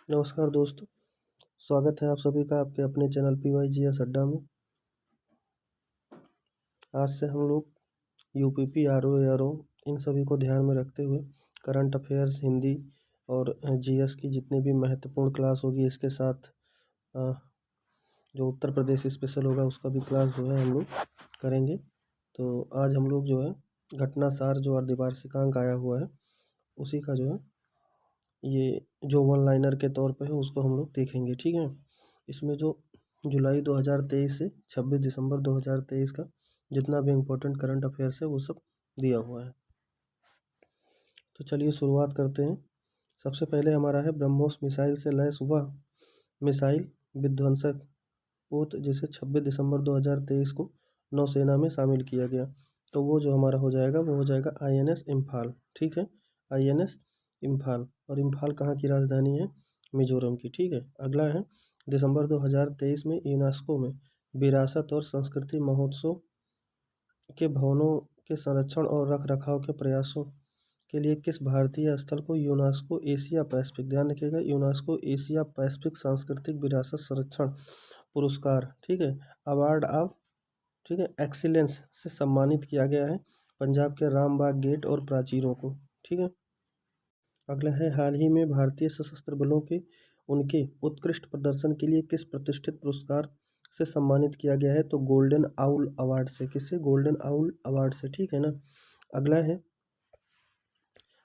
नमस्कार दोस्तों, स्वागत है आप सभी का आपके अपने चैनल PYGS अड्डा में। आज से हम लोग यूपीपी, आरओ, एआरओ इन सभी को ध्यान में रखते हुए करंट अफेयर्स, हिंदी और जीएस की जितनी भी महत्वपूर्ण क्लास होगी, इसके साथ अ, जो उत्तर प्रदेश स्पेशल होगा उसका भी क्लास जो है हम लोग करेंगे। तो आज हम लोग जो है घटना सार जो अर्धवार्षिकांक आया हुआ है उसी का जो है ये जो वन लाइनर के तौर पे है उसको हम लोग देखेंगे, ठीक है। इसमें जो जुलाई 2023 से 26 दिसंबर 2023 का जितना भी इम्पोर्टेंट करंट अफेयर्स है वो सब दिया हुआ है। तो चलिए शुरुआत करते हैं। सबसे पहले हमारा है ब्रह्मोस मिसाइल से लैस हुआ मिसाइल विध्वंसक पोत जिसे 26 दिसंबर 2023 को नौसेना में शामिल किया गया। तो वो जो हमारा हो जाएगा वो हो जाएगा INS इम्फाल, ठीक है। INS इम्फाल, और इम्फाल कहाँ की राजधानी है? मिजोरम की, ठीक है। अगला है दिसंबर 2023 में यूनेस्को में विरासत और संस्कृति महोत्सव के भवनों के संरक्षण और रख रखाव के प्रयासों के लिए किस भारतीय स्थल को यूनेस्को एशिया पैसिफिक, ध्यान रखिएगा, यूनेस्को एशिया पैसिफिक सांस्कृतिक विरासत संरक्षण पुरस्कार, ठीक है, अवार्ड ऑफ, ठीक है, एक्सीलेंस से सम्मानित किया गया है पंजाब के रामबाग गेट और प्राचीरों को, ठीक है। अगला है हाल ही में भारतीय सशस्त्र बलों के उनके उत्कृष्ट प्रदर्शन के लिए किस प्रतिष्ठित पुरस्कार से सम्मानित किया गया है? तो गोल्डन आउल अवार्ड से। किससे? गोल्डन आउल अवार्ड से, ठीक है ना। अगला है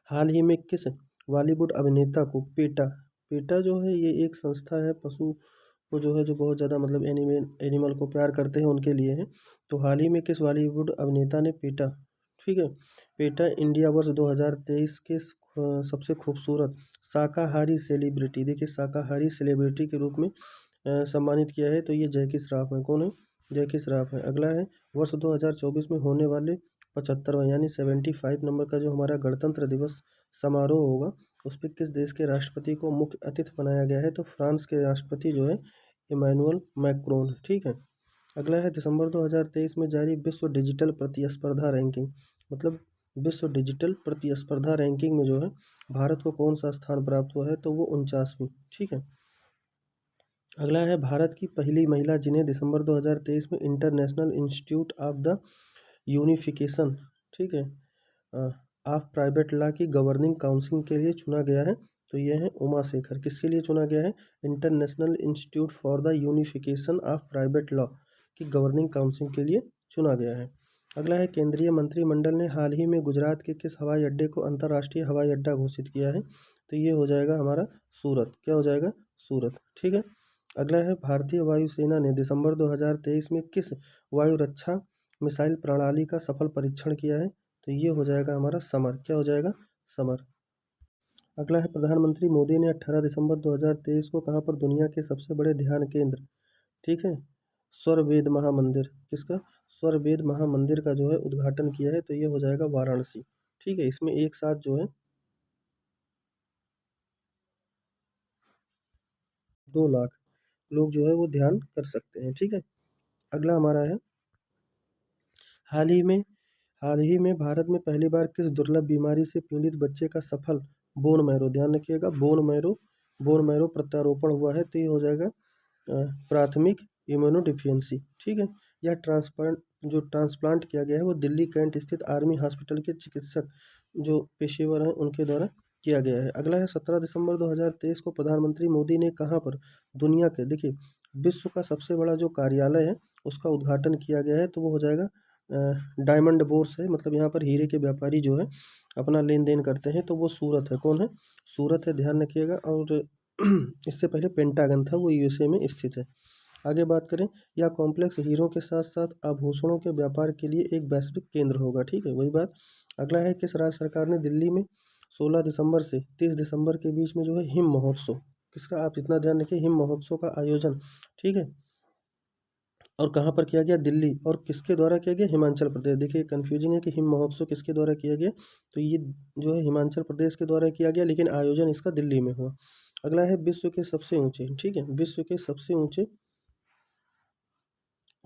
हाल ही में किस बॉलीवुड अभिनेता को पेटा, पेटा जो है ये एक संस्था है पशु को जो है जो बहुत ज़्यादा मतलब एनिमल को प्यार करते हैं उनके लिए है। तो हाल ही में किस बॉलीवुड अभिनेता ने पेटा, ठीक है, पेटा इंडिया वर्ष 2023 के सबसे खूबसूरत शाकाहारी सेलिब्रिटी, देखिए शाकाहारी सेलिब्रिटी के रूप में सम्मानित किया है। तो ये जैकी श्रॉफ है। कौन है? जैकी श्रॉफ है। अगला है वर्ष 2024 में होने वाले 75वां यानी 75 नंबर का जो हमारा गणतंत्र दिवस समारोह होगा उस पर किस देश के राष्ट्रपति को मुख्य अतिथि बनाया गया है? तो फ्रांस के राष्ट्रपति जो है इमैनुअल मैक्रोन, ठीक है। अगला है दिसंबर 2023 में जारी विश्व डिजिटल प्रतिस्पर्धा रैंकिंग, मतलब विश्व डिजिटल प्रतिस्पर्धा रैंकिंग में जो है भारत को कौन सा स्थान प्राप्त हुआ है? तो वो 49वीं, ठीक है। अगला है भारत की पहली महिला जिन्हें दिसंबर 2023 में international institute of the unification, ठीक है, ऑफ प्राइवेट लॉ की गवर्निंग काउंसिल के लिए चुना गया है। तो ये है उमा शेखर। किसके लिए चुना गया है? International institute for the unification of private law की गवर्निंग काउंसिल के लिए चुना गया है। अगला है केंद्रीय मंत्रिमंडल ने हाल ही में गुजरात के किस हवाई अड्डे को अंतर्राष्ट्रीय हवाई अड्डा घोषित किया है? तो ये हो जाएगा हमारा सूरत। क्या हो जाएगा? सूरत, ठीक है। अगला है भारतीय वायुसेना ने दिसंबर 2023 में किस वायु रक्षा मिसाइल प्रणाली का सफल परीक्षण किया है? तो ये हो जाएगा हमारा समर। क्या हो जाएगा? समर। अगला है प्रधानमंत्री मोदी ने 18 दिसंबर 2023 को कहाँ पर दुनिया के सबसे बड़े ध्यान केंद्र, ठीक है, स्वर वेद महामंदिर, किसका? स्वर वेद महामंदिर का जो है उद्घाटन किया है। तो ये हो जाएगा वाराणसी, ठीक है। इसमें एक साथ जो है 2 लाख लोग जो है वो ध्यान कर सकते हैं, ठीक है। अगला हमारा है हाल ही में हाल ही में भारत में पहली बार किस दुर्लभ बीमारी से पीड़ित बच्चे का सफल बोन मैरो, ध्यान रखिएगा, बोन मैरो प्रत्यारोपण हुआ है? तो ये हो जाएगा प्राथमिक इम्यूनोडिफिशियंसी, ठीक है। यह ट्रांसप्लांट जो ट्रांसप्लांट किया गया है वो दिल्ली कैंट स्थित आर्मी हॉस्पिटल के चिकित्सक जो पेशेवर हैं उनके द्वारा किया गया है। अगला है 17 दिसंबर 2023 को प्रधानमंत्री मोदी ने कहाँ पर दुनिया के, देखिए, विश्व का सबसे बड़ा जो कार्यालय है उसका उद्घाटन किया गया है? तो वो हो जाएगा डायमंड बोर्स है, मतलब यहाँ पर हीरे के व्यापारी जो है अपना लेन देन करते हैं। तो वो सूरत है। कौन है? सूरत है, ध्यान रखिएगा। और इससे पहले पेंटागन था, वो USA में स्थित है। आगे बात करें, यह कॉम्प्लेक्स हीरों के साथ साथ आभूषणों के व्यापार के लिए एक वैश्विक केंद्र होगा, ठीक है, वही बात। अगला है किस राज्य सरकार ने दिल्ली में 16 दिसंबर से 30 दिसंबर के बीच में जो है हिम महोत्सव, किसका? आप इतना ध्यान रखिए, हिम महोत्सव का आयोजन, ठीक है, और कहाँ पर किया गया? दिल्ली। और किसके द्वारा किया गया? हिमाचल प्रदेश। देखिए कंफ्यूजिंग है कि हिम महोत्सव किसके द्वारा किया गया, तो ये जो है हिमाचल प्रदेश के द्वारा किया गया, लेकिन आयोजन इसका दिल्ली में हुआ। अगला है विश्व के सबसे ऊंचे, ठीक है, विश्व के सबसे ऊंचे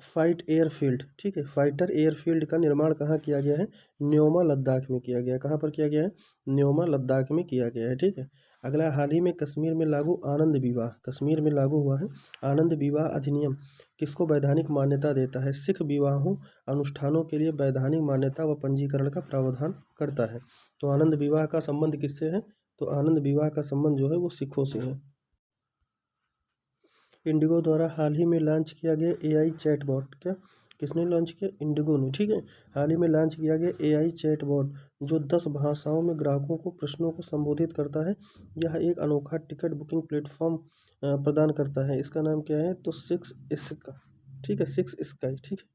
फाइट एयरफील्ड, ठीक है, फाइटर एयरफील्ड का निर्माण कहाँ किया गया है? न्योमा लद्दाख में किया गया है। कहाँ पर किया गया है? न्योमा लद्दाख में किया गया है, ठीक है। अगला, हाल ही में कश्मीर में लागू आनंद विवाह, कश्मीर में लागू हुआ है आनंद विवाह अधिनियम किसको वैधानिक मान्यता देता है? सिख विवाहों अनुष्ठानों के लिए वैधानिक मान्यता व पंजीकरण का प्रावधान करता है। तो आनंद विवाह का संबंध किससे है? तो आनंद विवाह का संबंध जो है वो सिखों से है। इंडिगो द्वारा हाल ही में लॉन्च किया गया एआई चैटबॉट, क्या किसने लॉन्च किया? इंडिगो ने, ठीक है। हाल ही में लॉन्च किया गया एआई चैटबॉट जो 10 भाषाओं में ग्राहकों को प्रश्नों को संबोधित करता है। यह एक अनोखा टिकट बुकिंग प्लेटफॉर्म प्रदान करता है। इसका नाम क्या है? तो 6 स्काई, ठीक है, 6 स्काई, ठीक है।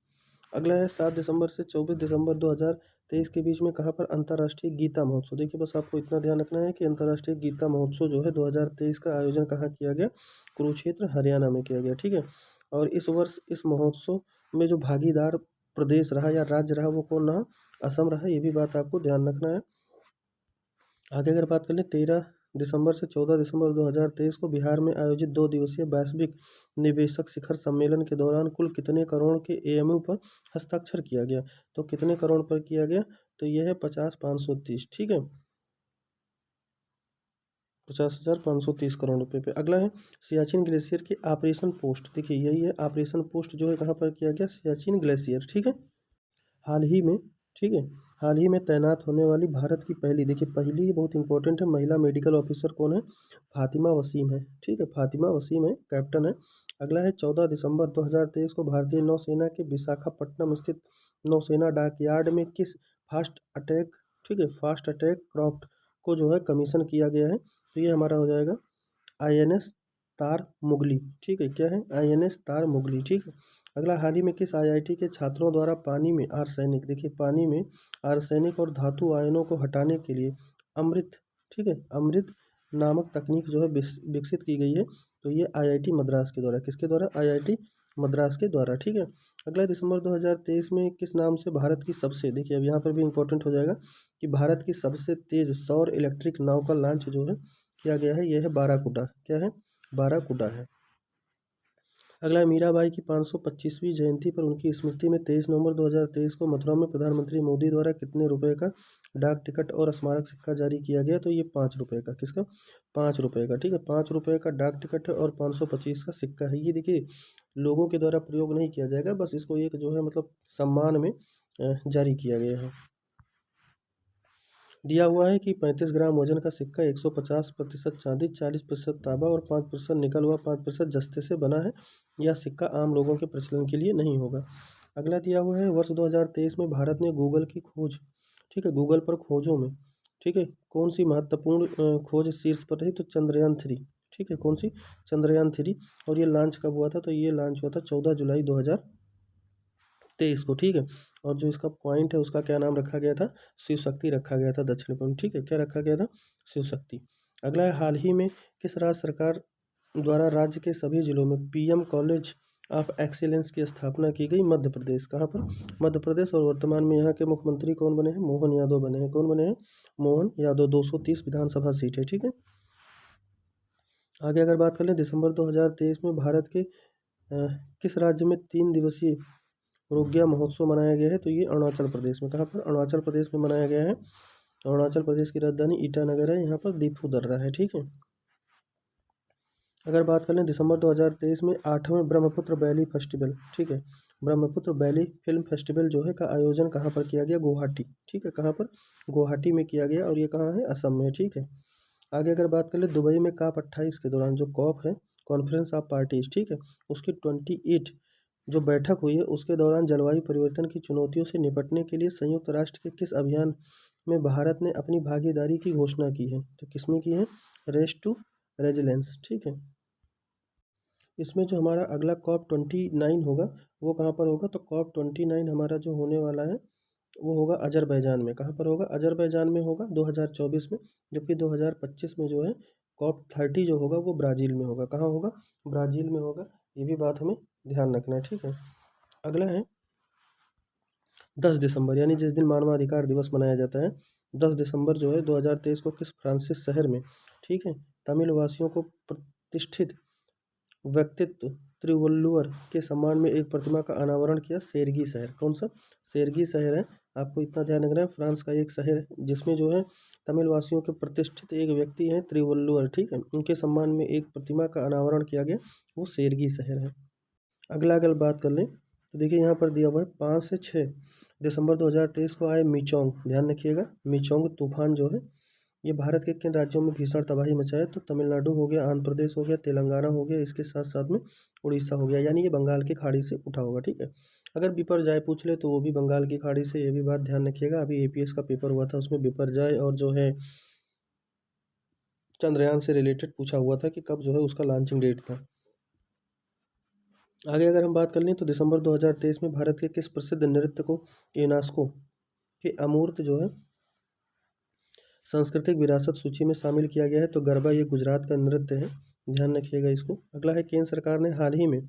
अगला है, 7 दिसंबर से 24 दिसंबर 2023 के बीच में कहाँ पर अंतर्राष्ट्रीय गीता महोत्सव। देखिए, बस आपको इतना ध्यान रखना है कि अंतर्राष्ट्रीय गीता महोत्सव जो है 2023 का आयोजन कहाँ किया गया? कुरुक्षेत्र, हरियाणा में किया गया, ठीक है। और इस वर्ष इस महोत्सव में जो भागीदार प्रदेश रहा या राज्य रहा वो कौन रहा? असम रहा। ये भी बात आपको ध्यान रखना है। आगे अगर बात कर लें, 13 दिसंबर से 14 दिसंबर 2023 को बिहार में आयोजित 2 दिवसीय वैश्विक निवेशक शिखर सम्मेलन के दौरान कुल कितने करोड़ के एमओयू पर हस्ताक्षर किया गया? तो कितने करोड़ पर किया गया? तो यह है 50,530, ठीक है, 50,530 करोड़ रुपए पे। अगला है, सियाचिन ग्लेशियर की ऑपरेशन पोस्ट, देखिए यही है ऑपरेशन पोस्ट जो है कहाँ पर किया गया? सियाचिन ग्लेशियर, ठीक है। हाल ही में, ठीक है, हाल ही में तैनात होने वाली भारत की पहली, देखिए पहली बहुत इंपॉर्टेंट है, महिला मेडिकल ऑफिसर कौन है? फातिमा वसीम है, ठीक है, फातिमा वसीम है, कैप्टन है। अगला है, 14 दिसंबर 2023 को भारतीय नौसेना के विशाखापट्टनम स्थित नौसेना डॉकयार्ड में किस फास्ट अटैक, ठीक है, फास्ट अटैक क्राफ्ट को जो है कमीशन किया गया है? तो ये हमारा हो जाएगा आईएनएस तार मुगली, ठीक है, क्या है? आईएनएस तार मुगली, ठीक है। अगला, हाल ही में किस आईआईटी के छात्रों द्वारा पानी में आर्सेनिक, देखिए पानी में आर्सेनिक और धातु आयनों को हटाने के लिए अमृत, ठीक है, अमृत नामक तकनीक जो है विकसित की गई है? तो ये आईआईटी मद्रास के द्वारा, किसके द्वारा? आईआईटी मद्रास के द्वारा, ठीक है। अगला, दिसंबर 2023 में किस नाम से भारत की सबसे, देखिए अब यहाँ पर भी इंपॉर्टेंट हो जाएगा कि भारत की सबसे तेज सौर इलेक्ट्रिक नाव का लॉन्च जो है किया गया है? यह है बाराकूडा, क्या है? बाराकूडा है। अगला है, मीराबाई की 525वीं जयंती पर उनकी स्मृति में 23 नवंबर 2023 को मथुरा में प्रधानमंत्री मोदी द्वारा कितने रुपए का डाक टिकट और स्मारक सिक्का जारी किया गया? तो ये 5 रुपए का, किसका? 5 रुपए का, ठीक है, 5 रुपए का डाक टिकट है और 525 का सिक्का है। ये देखिए लोगों के द्वारा प्रयोग नहीं किया जाएगा, बस इसको एक जो है मतलब सम्मान में जारी किया गया है। दिया हुआ है कि 35 ग्राम वजन का सिक्का 150% चांदी, 40% तांबा और 5% निकल व 5% जस्ते से बना है। यह सिक्का आम लोगों के प्रचलन के लिए नहीं होगा। अगला दिया हुआ है, वर्ष 2023 में भारत ने गूगल की खोज, ठीक है, गूगल पर खोजों में, ठीक है, कौन सी महत्वपूर्ण खोज शीर्ष पर रही? तो चंद्रयान 3, ठीक है, कौन सी? चंद्रयान 3। और ये लॉन्च कब हुआ था? तो ये लॉन्च हुआ था 14 जुलाई 2023 को, ठीक है। और जो इसका पॉइंट है उसका क्या नाम रखा गया था? शिव शक्ति रखा गया था, दक्षिण पॉइंट, ठीक है, क्या रखा गया था? शिव शक्ति। अगला है, हाल ही में किस राज्य सरकार द्वारा राज्य के सभी जिलों में पीएम कॉलेज ऑफ एक्सीलेंस की स्थापना की गई? मध्य प्रदेश, कहाँ पर? मध्य प्रदेश। और वर्तमान में यहाँ के मुख्यमंत्री कौन बने हैं? मोहन यादव बने हैं। कौन बने हैं? मोहन यादव। 230 विधानसभा सीट है, ठीक है। आगे अगर बात कर लें, दिसंबर 2023 में भारत के किस राज्य में 3 दिवसीय रोग्या महोत्सव मनाया गया है? तो ये अरुणाचल प्रदेश में, कहाँ पर? अरुणाचल प्रदेश में मनाया गया है। अरुणाचल प्रदेश की राजधानी ईटानगर है, यहाँ पर दीपू दर्रा है, ठीक है। अगर बात कर लें, दिसंबर 2023 में 8वें ब्रह्मपुत्र बैली फेस्टिवल, ठीक है, ब्रह्मपुत्र बैली फिल्म फेस्टिवल जो है का आयोजन कहाँ पर किया गया? गुवाहाटी, ठीक है, कहाँ पर? गुवाहाटी में किया गया। और ये कहाँ है? असम में, ठीक है। आगे अगर बात कर ले, दुबई में COP28 के दौरान जो कॉप है, कॉन्फ्रेंस ऑफ पार्टीज, ठीक है, उसकी 28 जो बैठक हुई है उसके दौरान जलवायु परिवर्तन की चुनौतियों से निपटने के लिए संयुक्त राष्ट्र के किस अभियान में भारत ने अपनी भागीदारी की घोषणा की है? तो किसमें की है? रेस टू रेजिलेंस, ठीक है। इसमें जो हमारा अगला COP29 होगा वो कहाँ पर होगा? तो COP29 हमारा जो होने वाला है वो होगा अजरबैजान में। कहाँ पर होगा? अजरबैजान में होगा 2024 में। जबकि 2025 में जो है COP30 जो होगा वो ब्राज़ील में होगा। कहाँ होगा? ब्राज़ील में होगा। ये भी बात हमें ध्यान रखना है, ठीक है। अगला है 10 दिसंबर, यानी जिस दिन मानवाधिकार दिवस मनाया जाता है, 10 दिसंबर जो है 2023 को किस फ्रांसिस शहर में, ठीक है, तमिल वासियों को प्रतिष्ठित व्यक्तित्व तिरुवल्लुवर के सम्मान में एक प्रतिमा का अनावरण किया? सेरगी शहर, कौन सा? सेरगी शहर है आपको इतना ध्यान रखना है। फ्रांस का एक शहर है जिसमें जो है तमिल वासियों के प्रतिष्ठित एक व्यक्ति हैं त्रिवल्लुवर, ठीक है, उनके सम्मान में एक प्रतिमा का अनावरण किया गया, वो सेरगी शहर है। अगर बात कर लें तो देखिए यहाँ पर दिया हुआ है 5 से 6 दिसंबर 2023 को आए मिचोंग, ध्यान रखिएगा मिचोंग तूफान जो है ये भारत के किन राज्यों में भीषण तबाही मचाए, तो तमिलनाडु हो गया, आंध्र प्रदेश हो गया, तेलंगाना हो गया, इसके साथ साथ में उड़ीसा हो गया, यानी ये बंगाल की खाड़ी से उठा होगा, ठीक है। अगर बिपरजॉय पूछ ले तो वो भी बंगाल की खाड़ी से, ये भी बात ध्यान रखिएगा। अभी एपीएस का पेपर हुआ था उसमें बिपरजॉय और जो है चंद्रयान से रिलेटेड पूछा हुआ था कि कब जो है उसका लॉन्चिंग डेट था। आगे अगर हम बात कर लें तो दिसंबर 2023 में भारत के किस प्रसिद्ध नृत्य को यूनेस्को के अमूर्त जो है सांस्कृतिक विरासत सूची में शामिल किया गया है, तो गरबा ये गुजरात का नृत्य है, ध्यान रखिएगा इसको। अगला है केंद्र सरकार ने हाल ही में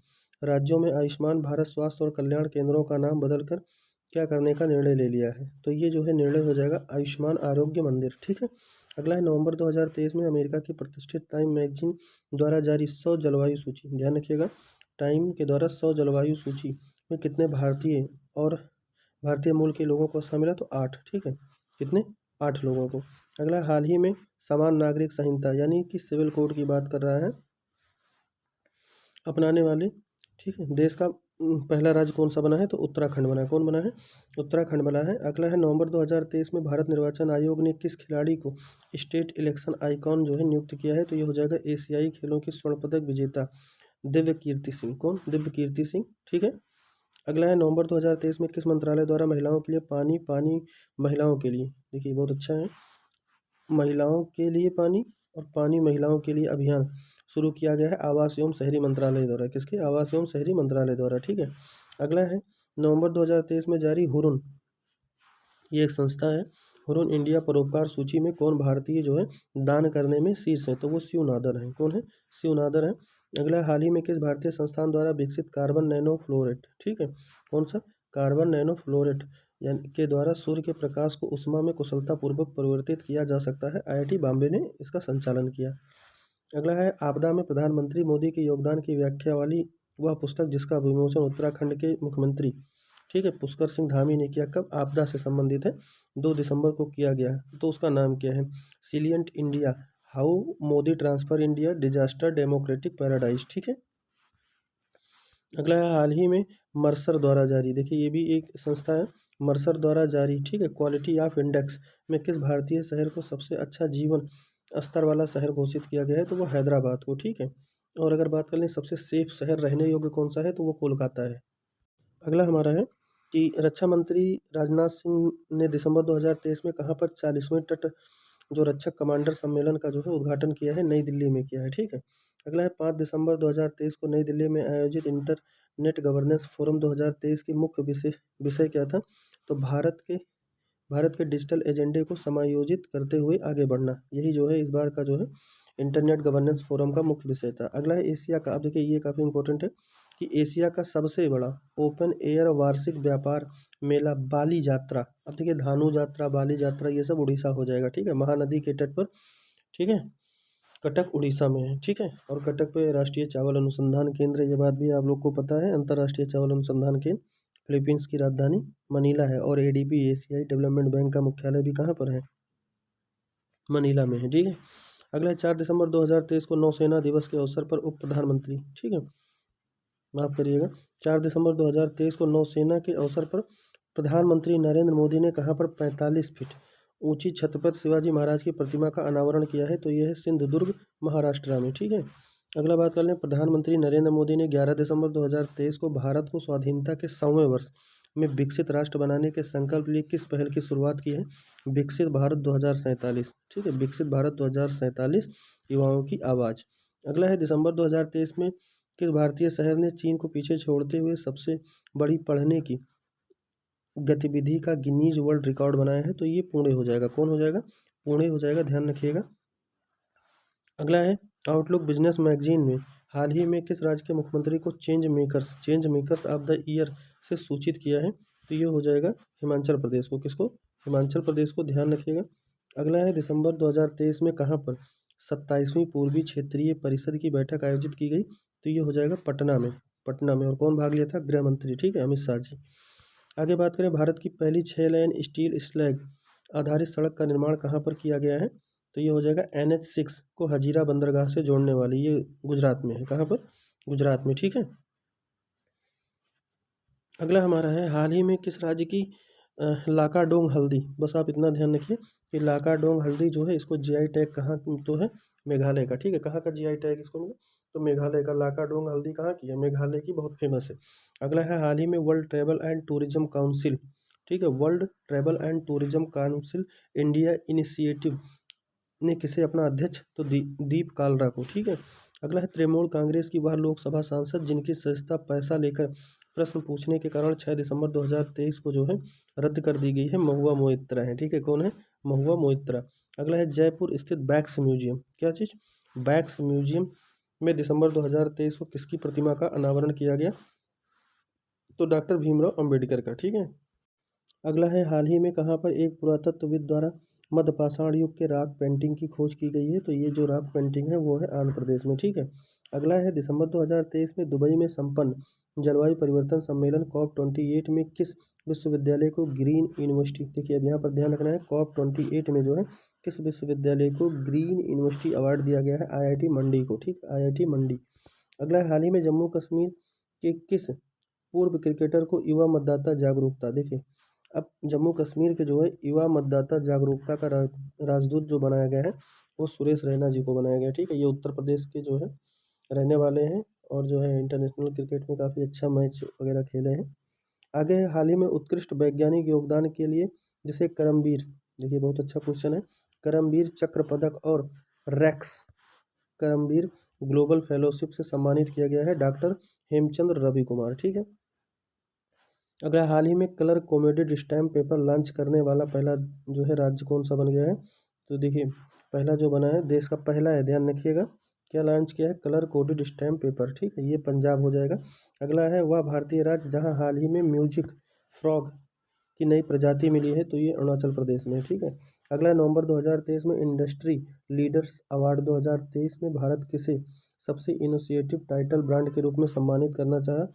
राज्यों में आयुष्मान भारत स्वास्थ्य और कल्याण केंद्रों का नाम बदलकर क्या करने का निर्णय ले लिया है, तो ये जो है निर्णय हो जाएगा आयुष्मान आरोग्य मंदिर, ठीक है। अगला है नवंबर 2023 में अमेरिका की प्रतिष्ठित टाइम मैगजीन द्वारा जारी 100 जलवायु सूची, ध्यान रखिएगा टाइम के द्वारा 100 जलवायु सूची में कितने भारतीय और भारतीय मूल के लोगों को शामिल है, तो 8, ठीक है, कितने 8 लोगों को। अगला हाल ही में समान नागरिक संहिता यानी कि सिविल कोड की बात कर रहा है अपनाने वाले, ठीक है, देश का पहला राज्य कौन सा बना है, तो उत्तराखंड बना है। कौन बना है, उत्तराखंड बना है। अगला है नवंबर 2023 में भारत निर्वाचन आयोग ने किस खिलाड़ी को स्टेट इलेक्शन आइकॉन जो है नियुक्त किया है, तो ये हो जाएगा एशियाई खेलों की स्वर्ण पदक विजेता दिव्य कीर्ति सिंह। कौन, दिव्य कीर्ति सिंह, ठीक है। अगला है नवंबर 2023 में किस मंत्रालय द्वारा महिलाओं के लिए पानी पानी महिलाओं के लिए, देखिए बहुत अच्छा है, महिलाओं के लिए पानी और पानी महिलाओं के लिए अभियान शुरू किया गया है आवास एवं शहरी मंत्रालय द्वारा, किसके, आवास एवं शहरी मंत्रालय द्वारा, ठीक है। अगला है नवंबर 2023 में जारी हुरुन, ये एक संस्था है, हुरुन इंडिया परोपकार सूची में कौन भारतीय जो है दान करने में शीर्ष है, तो वो शिव नादर है। कौन है, शिव नादर है। अगला हाल ही में किस भारतीय संस्थान द्वारा विकसित कार्बन नैनो फ्लोरेट, ठीक है, कौन सा, कार्बन नैनो फ्लोरेट यानी के द्वारा सूर्य के प्रकाश को उष्मा में कुशलतापूर्वक परिवर्तित किया जा सकता है, आईआईटी बॉम्बे ने इसका संचालन किया। अगला है आपदा में प्रधानमंत्री मोदी के योगदान की व्याख्या वाली वह पुस्तक जिसका विमोचन उत्तराखंड के मुख्यमंत्री, ठीक है, पुष्कर सिंह धामी ने किया, कब, आपदा से संबंधित है, 2 दिसंबर को किया गया है, तो उसका नाम क्या है, resilient India how Modi transfer India disaster democratic paradise, ठीक है। अगला है हाल ही में मर्सर द्वारा जारी, देखिए ये भी एक संस्था है, मर्सर द्वारा जारी, ठीक है, क्वालिटी ऑफ इंडेक्स में किस भारतीय शहर को सबसे अच्छा जीवन स्तर वाला शहर घोषित किया गया है, तो वो हैदराबाद को, ठीक है। और अगर बात कर लें सबसे सेफ शहर रहने योग्य कौन सा है, तो वो कोलकाता है। अगला हमारा है कि रक्षा मंत्री राजनाथ सिंह ने दिसंबर 2023 में कहाँ पर 40वें तट जो रक्षक कमांडर सम्मेलन का जो है उद्घाटन किया है, नई दिल्ली में किया है, ठीक है। अगला है 5 दिसंबर 2023 को नई दिल्ली में आयोजित इंटरनेट गवर्नेंस फोरम 2023 की मुख्य विषय विषय क्या था, तो भारत के डिजिटल एजेंडे को समायोजित करते हुए आगे बढ़ना, यही जो है इस बार का जो है इंटरनेट गवर्नेंस फोरम का मुख्य विषय था। अगला है एशिया का, अब देखिए ये काफ़ी इंपॉर्टेंट है कि एशिया का सबसे बड़ा ओपन एयर वार्षिक व्यापार मेला बाली यात्रा, अब देखिए धानु यात्रा, बाली यात्रा ये सब उड़ीसा हो जाएगा, ठीक है, महानदी के तट पर, ठीक है, कटक उड़ीसा में है, ठीक है। और कटक पे राष्ट्रीय चावल अनुसंधान केंद्र, ये बात भी आप लोग को पता है, अंतर्राष्ट्रीय चावल अनुसंधान केंद्र, फिलीपींस की राजधानी मनीला है, और एडीबी एशियाई डेवलपमेंट बैंक का मुख्यालय भी कहाँ पर है, मनीला में है, ठीक है। अगला है 4 दिसंबर 2023 को नौसेना दिवस के अवसर पर उप प्रधानमंत्री, ठीक है, माफ करिएगा, 4 दिसंबर 2023 को नौसेना के अवसर पर प्रधानमंत्री नरेंद्र मोदी ने कहाँ पर 45 फीट ऊंची छत पर शिवाजी महाराज की प्रतिमा का अनावरण किया है, तो यह है सिंधुदुर्ग महाराष्ट्र में, ठीक है। अगला बात कर लें प्रधानमंत्री नरेंद्र मोदी ने 11 दिसंबर 2023 को भारत को स्वाधीनता के 100वें वर्ष में विकसित राष्ट्र बनाने के संकल्प के लिए किस पहल की शुरुआत की है, विकसित भारत 2047, ठीक है, विकसित भारत 2047 युवाओं की आवाज़। अगला है दिसंबर 2023 में किस भारतीय शहर ने चीन को पीछे छोड़ते हुए सबसे बड़ी पढ़ने की गतिविधि का गिनीज वर्ल्ड रिकॉर्ड बनाया है, तो ये पुणे हो जाएगा, कौन हो जाएगा, पुणे हो जाएगा, ध्यान रखिएगा। अगला है आउटलुक बिजनेस मैगजीन में हाल ही में किस राज्य के मुख्यमंत्री को change makers of the year से सूचित किया है, तो ये हो जाएगा हिमाचल प्रदेश को, किसको, हिमाचल प्रदेश को, ध्यान रखिएगा। अगला है दिसंबर 2023 में कहाँ पर 27वीं पूर्वी क्षेत्रीय परिषद की बैठक आयोजित की गई, तो ये हो जाएगा पटना में, और कौन भाग लिया था, गृह मंत्री, ठीक है, अमित शाह जी। आगे बात करें, भारत की पहली 6 लेन स्टील स्लैग आधारित सड़क का निर्माण कहाँ पर किया गया है? तो ये हो जाएगा NH6 को हजीरा बंदरगाह से जोड़ने वाली, ये गुजरात में है। कहाँ पर? गुजरात में, ठीक है। अगला हमारा है, हाल ही में किस राज्य की लाकाडोंग हल्दी, बस आप इतना ध्यान रखिए कि लाकाडोंग हल्दी जो है इसको जीआई टैग कहाँ तो है? मेघालय का, ठीक है। कहाँ का जीआई टैग इसको मिला? तो मेघालय का। लाकाडोंग हल्दी कहाँ की है? मेघालय की, बहुत फेमस है। अगला है, हाल ही में world travel and tourism council, ठीक है, world travel and tourism council India initiative ने किसे अपना अध्यक्ष? तो दीप कालरा को, ठीक है। अगला है, तृणमूल कांग्रेस की वह लोकसभा सांसद जिनकी सदस्यता पैसा लेकर प्रश्न पूछने के कारण 6 दिसंबर 2023 को जो है रद्द कर दी गई है, महुआ मोइत्रा है, ठीक है। कौन है? महुआ मोइत्रा। अगला है, जयपुर स्थित बैक्स म्यूजियम, क्या चीज़? बैक्स म्यूजियम में दिसंबर 2023 को किसकी प्रतिमा का अनावरण किया गया? तो डॉक्टर भीमराव अंबेडकर का, ठीक है। अगला है, हाल ही में कहाँ पर एक पुरातत्वविद द्वारा मध्यपाषाण युग के रॉक पेंटिंग की खोज की गई है? तो ये जो रॉक पेंटिंग है वो है आंध्र प्रदेश में, ठीक है। अगला है, दिसंबर 2023 में दुबई में संपन्न जलवायु परिवर्तन सम्मेलन COP28 में किस विश्वविद्यालय को ग्रीन यूनिवर्सिटी, देखिए अब यहाँ पर ध्यान रखना है, COP28 में जो है किस विश्वविद्यालय को ग्रीन यूनिवर्सिटी अवार्ड दिया गया है? IIT मंडी को, ठीक, IIT मंडी। अगला है, हाल ही में जम्मू कश्मीर के किस पूर्व क्रिकेटर को युवा मतदाता जागरूकता, देखिए अब जम्मू कश्मीर के जो है युवा मतदाता जागरूकता का राजदूत जो बनाया गया है वो सुरेश रैना जी को बनाया गया है, ठीक है। ये उत्तर प्रदेश के जो है रहने वाले हैं और जो है इंटरनेशनल क्रिकेट में काफ़ी अच्छा मैच वगैरह खेले हैं। आगे है, हाल ही में उत्कृष्ट वैज्ञानिक योगदान के लिए जिसे करमवीर, देखिए बहुत अच्छा क्वेश्चन है, करमवीर चक्र पदक और रैक्स करमवीर ग्लोबल फेलोशिप से सम्मानित किया गया है डॉक्टर हेमचंद्र रवि कुमार, ठीक है। अगर हाल ही में कलर कोमेडेड स्टैम्प पेपर लॉन्च करने वाला पहला जो है राज्य कौन सा बन गया है? तो देखिए पहला जो बना है, देश का पहला है, ध्यान रखिएगा, क्या लॉन्च किया है? कलर कोडेड स्टैम्प पेपर, ठीक है, ये पंजाब हो जाएगा। अगला है, वह भारतीय राज्य जहां हाल ही में म्यूजिक फ्रॉग की नई प्रजाति मिली है? तो ये अरुणाचल प्रदेश में, ठीक है। अगला नवंबर 2023 में इंडस्ट्री लीडर्स अवार्ड 2023 में भारत किसे सबसे इनिशिएटिव टाइटल ब्रांड के रूप में सम्मानित करना चाहा?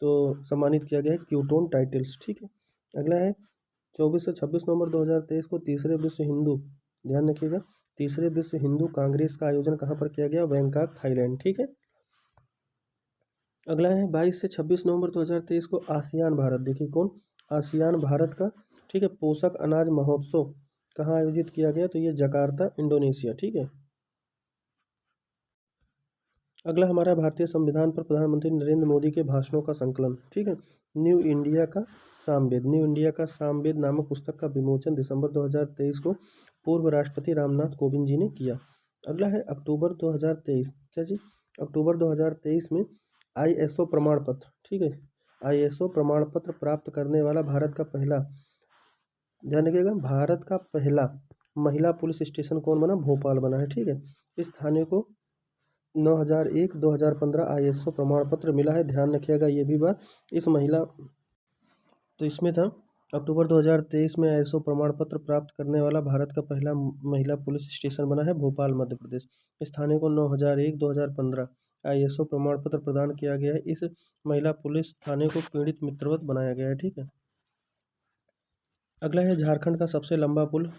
तो सम्मानित किया गया है क्यूटोन टाइटल्स, ठीक है। अगला है, 24 से 26 नवंबर 2023 को तीसरे विश्व हिंदू, ध्यान रखिएगा, तीसरे विश्व हिंदू कांग्रेस का आयोजन कहाँ पर किया गया? बैंकॉक, थाईलैंड, ठीक है। अगला है, 22 से 26 नवंबर 2023 को आसियान भारत, देखिए कौन? आसियान भारत का, ठीक है, पोषक अनाज महोत्सव कहाँ आयोजित किया गया? तो ये जकार्ता, इंडोनेशिया, ठीक है। अगला हमारा भारतीय संविधान पर प्रधानमंत्री नरेंद्र मोदी के भाषणों का संकलन, ठीक है, न्यू इंडिया का सामवेद, न्यू इंडिया का सामवेद नामक पुस्तक का विमोचन दिसंबर 2023 को पूर्व राष्ट्रपति रामनाथ कोविंद जी ने किया। अगला है, अक्टूबर 2023, क्या जी? अक्टूबर 2023 में ISO प्रमाण पत्र, ठीक है, ISO प्रमाण पत्र प्राप्त करने वाला भारत का पहला, ध्यान रखिएगा, भारत का पहला महिला पुलिस स्टेशन कौन बना? भोपाल बना है, ठीक है। इस थाने को 2001-2015 ISO प्रमाण पत्र मिला है, ध्यान रखिएगा ये भी बात। इस महिला, तो इसमें था अक्टूबर 2023 में ISO प्रमाण पत्र प्राप्त करने वाला भारत का पहला महिला पुलिस स्टेशन बना है भोपाल, मध्य प्रदेश। इस थाने को 2001-2015 ISO प्रमाण पत्र प्रदान किया गया है। इस महिला पुलिस थाने को पीड़ित मित्रवत बनाया गया है, ठीक है। अगला है, झारखंड का सबसे लंबा पुल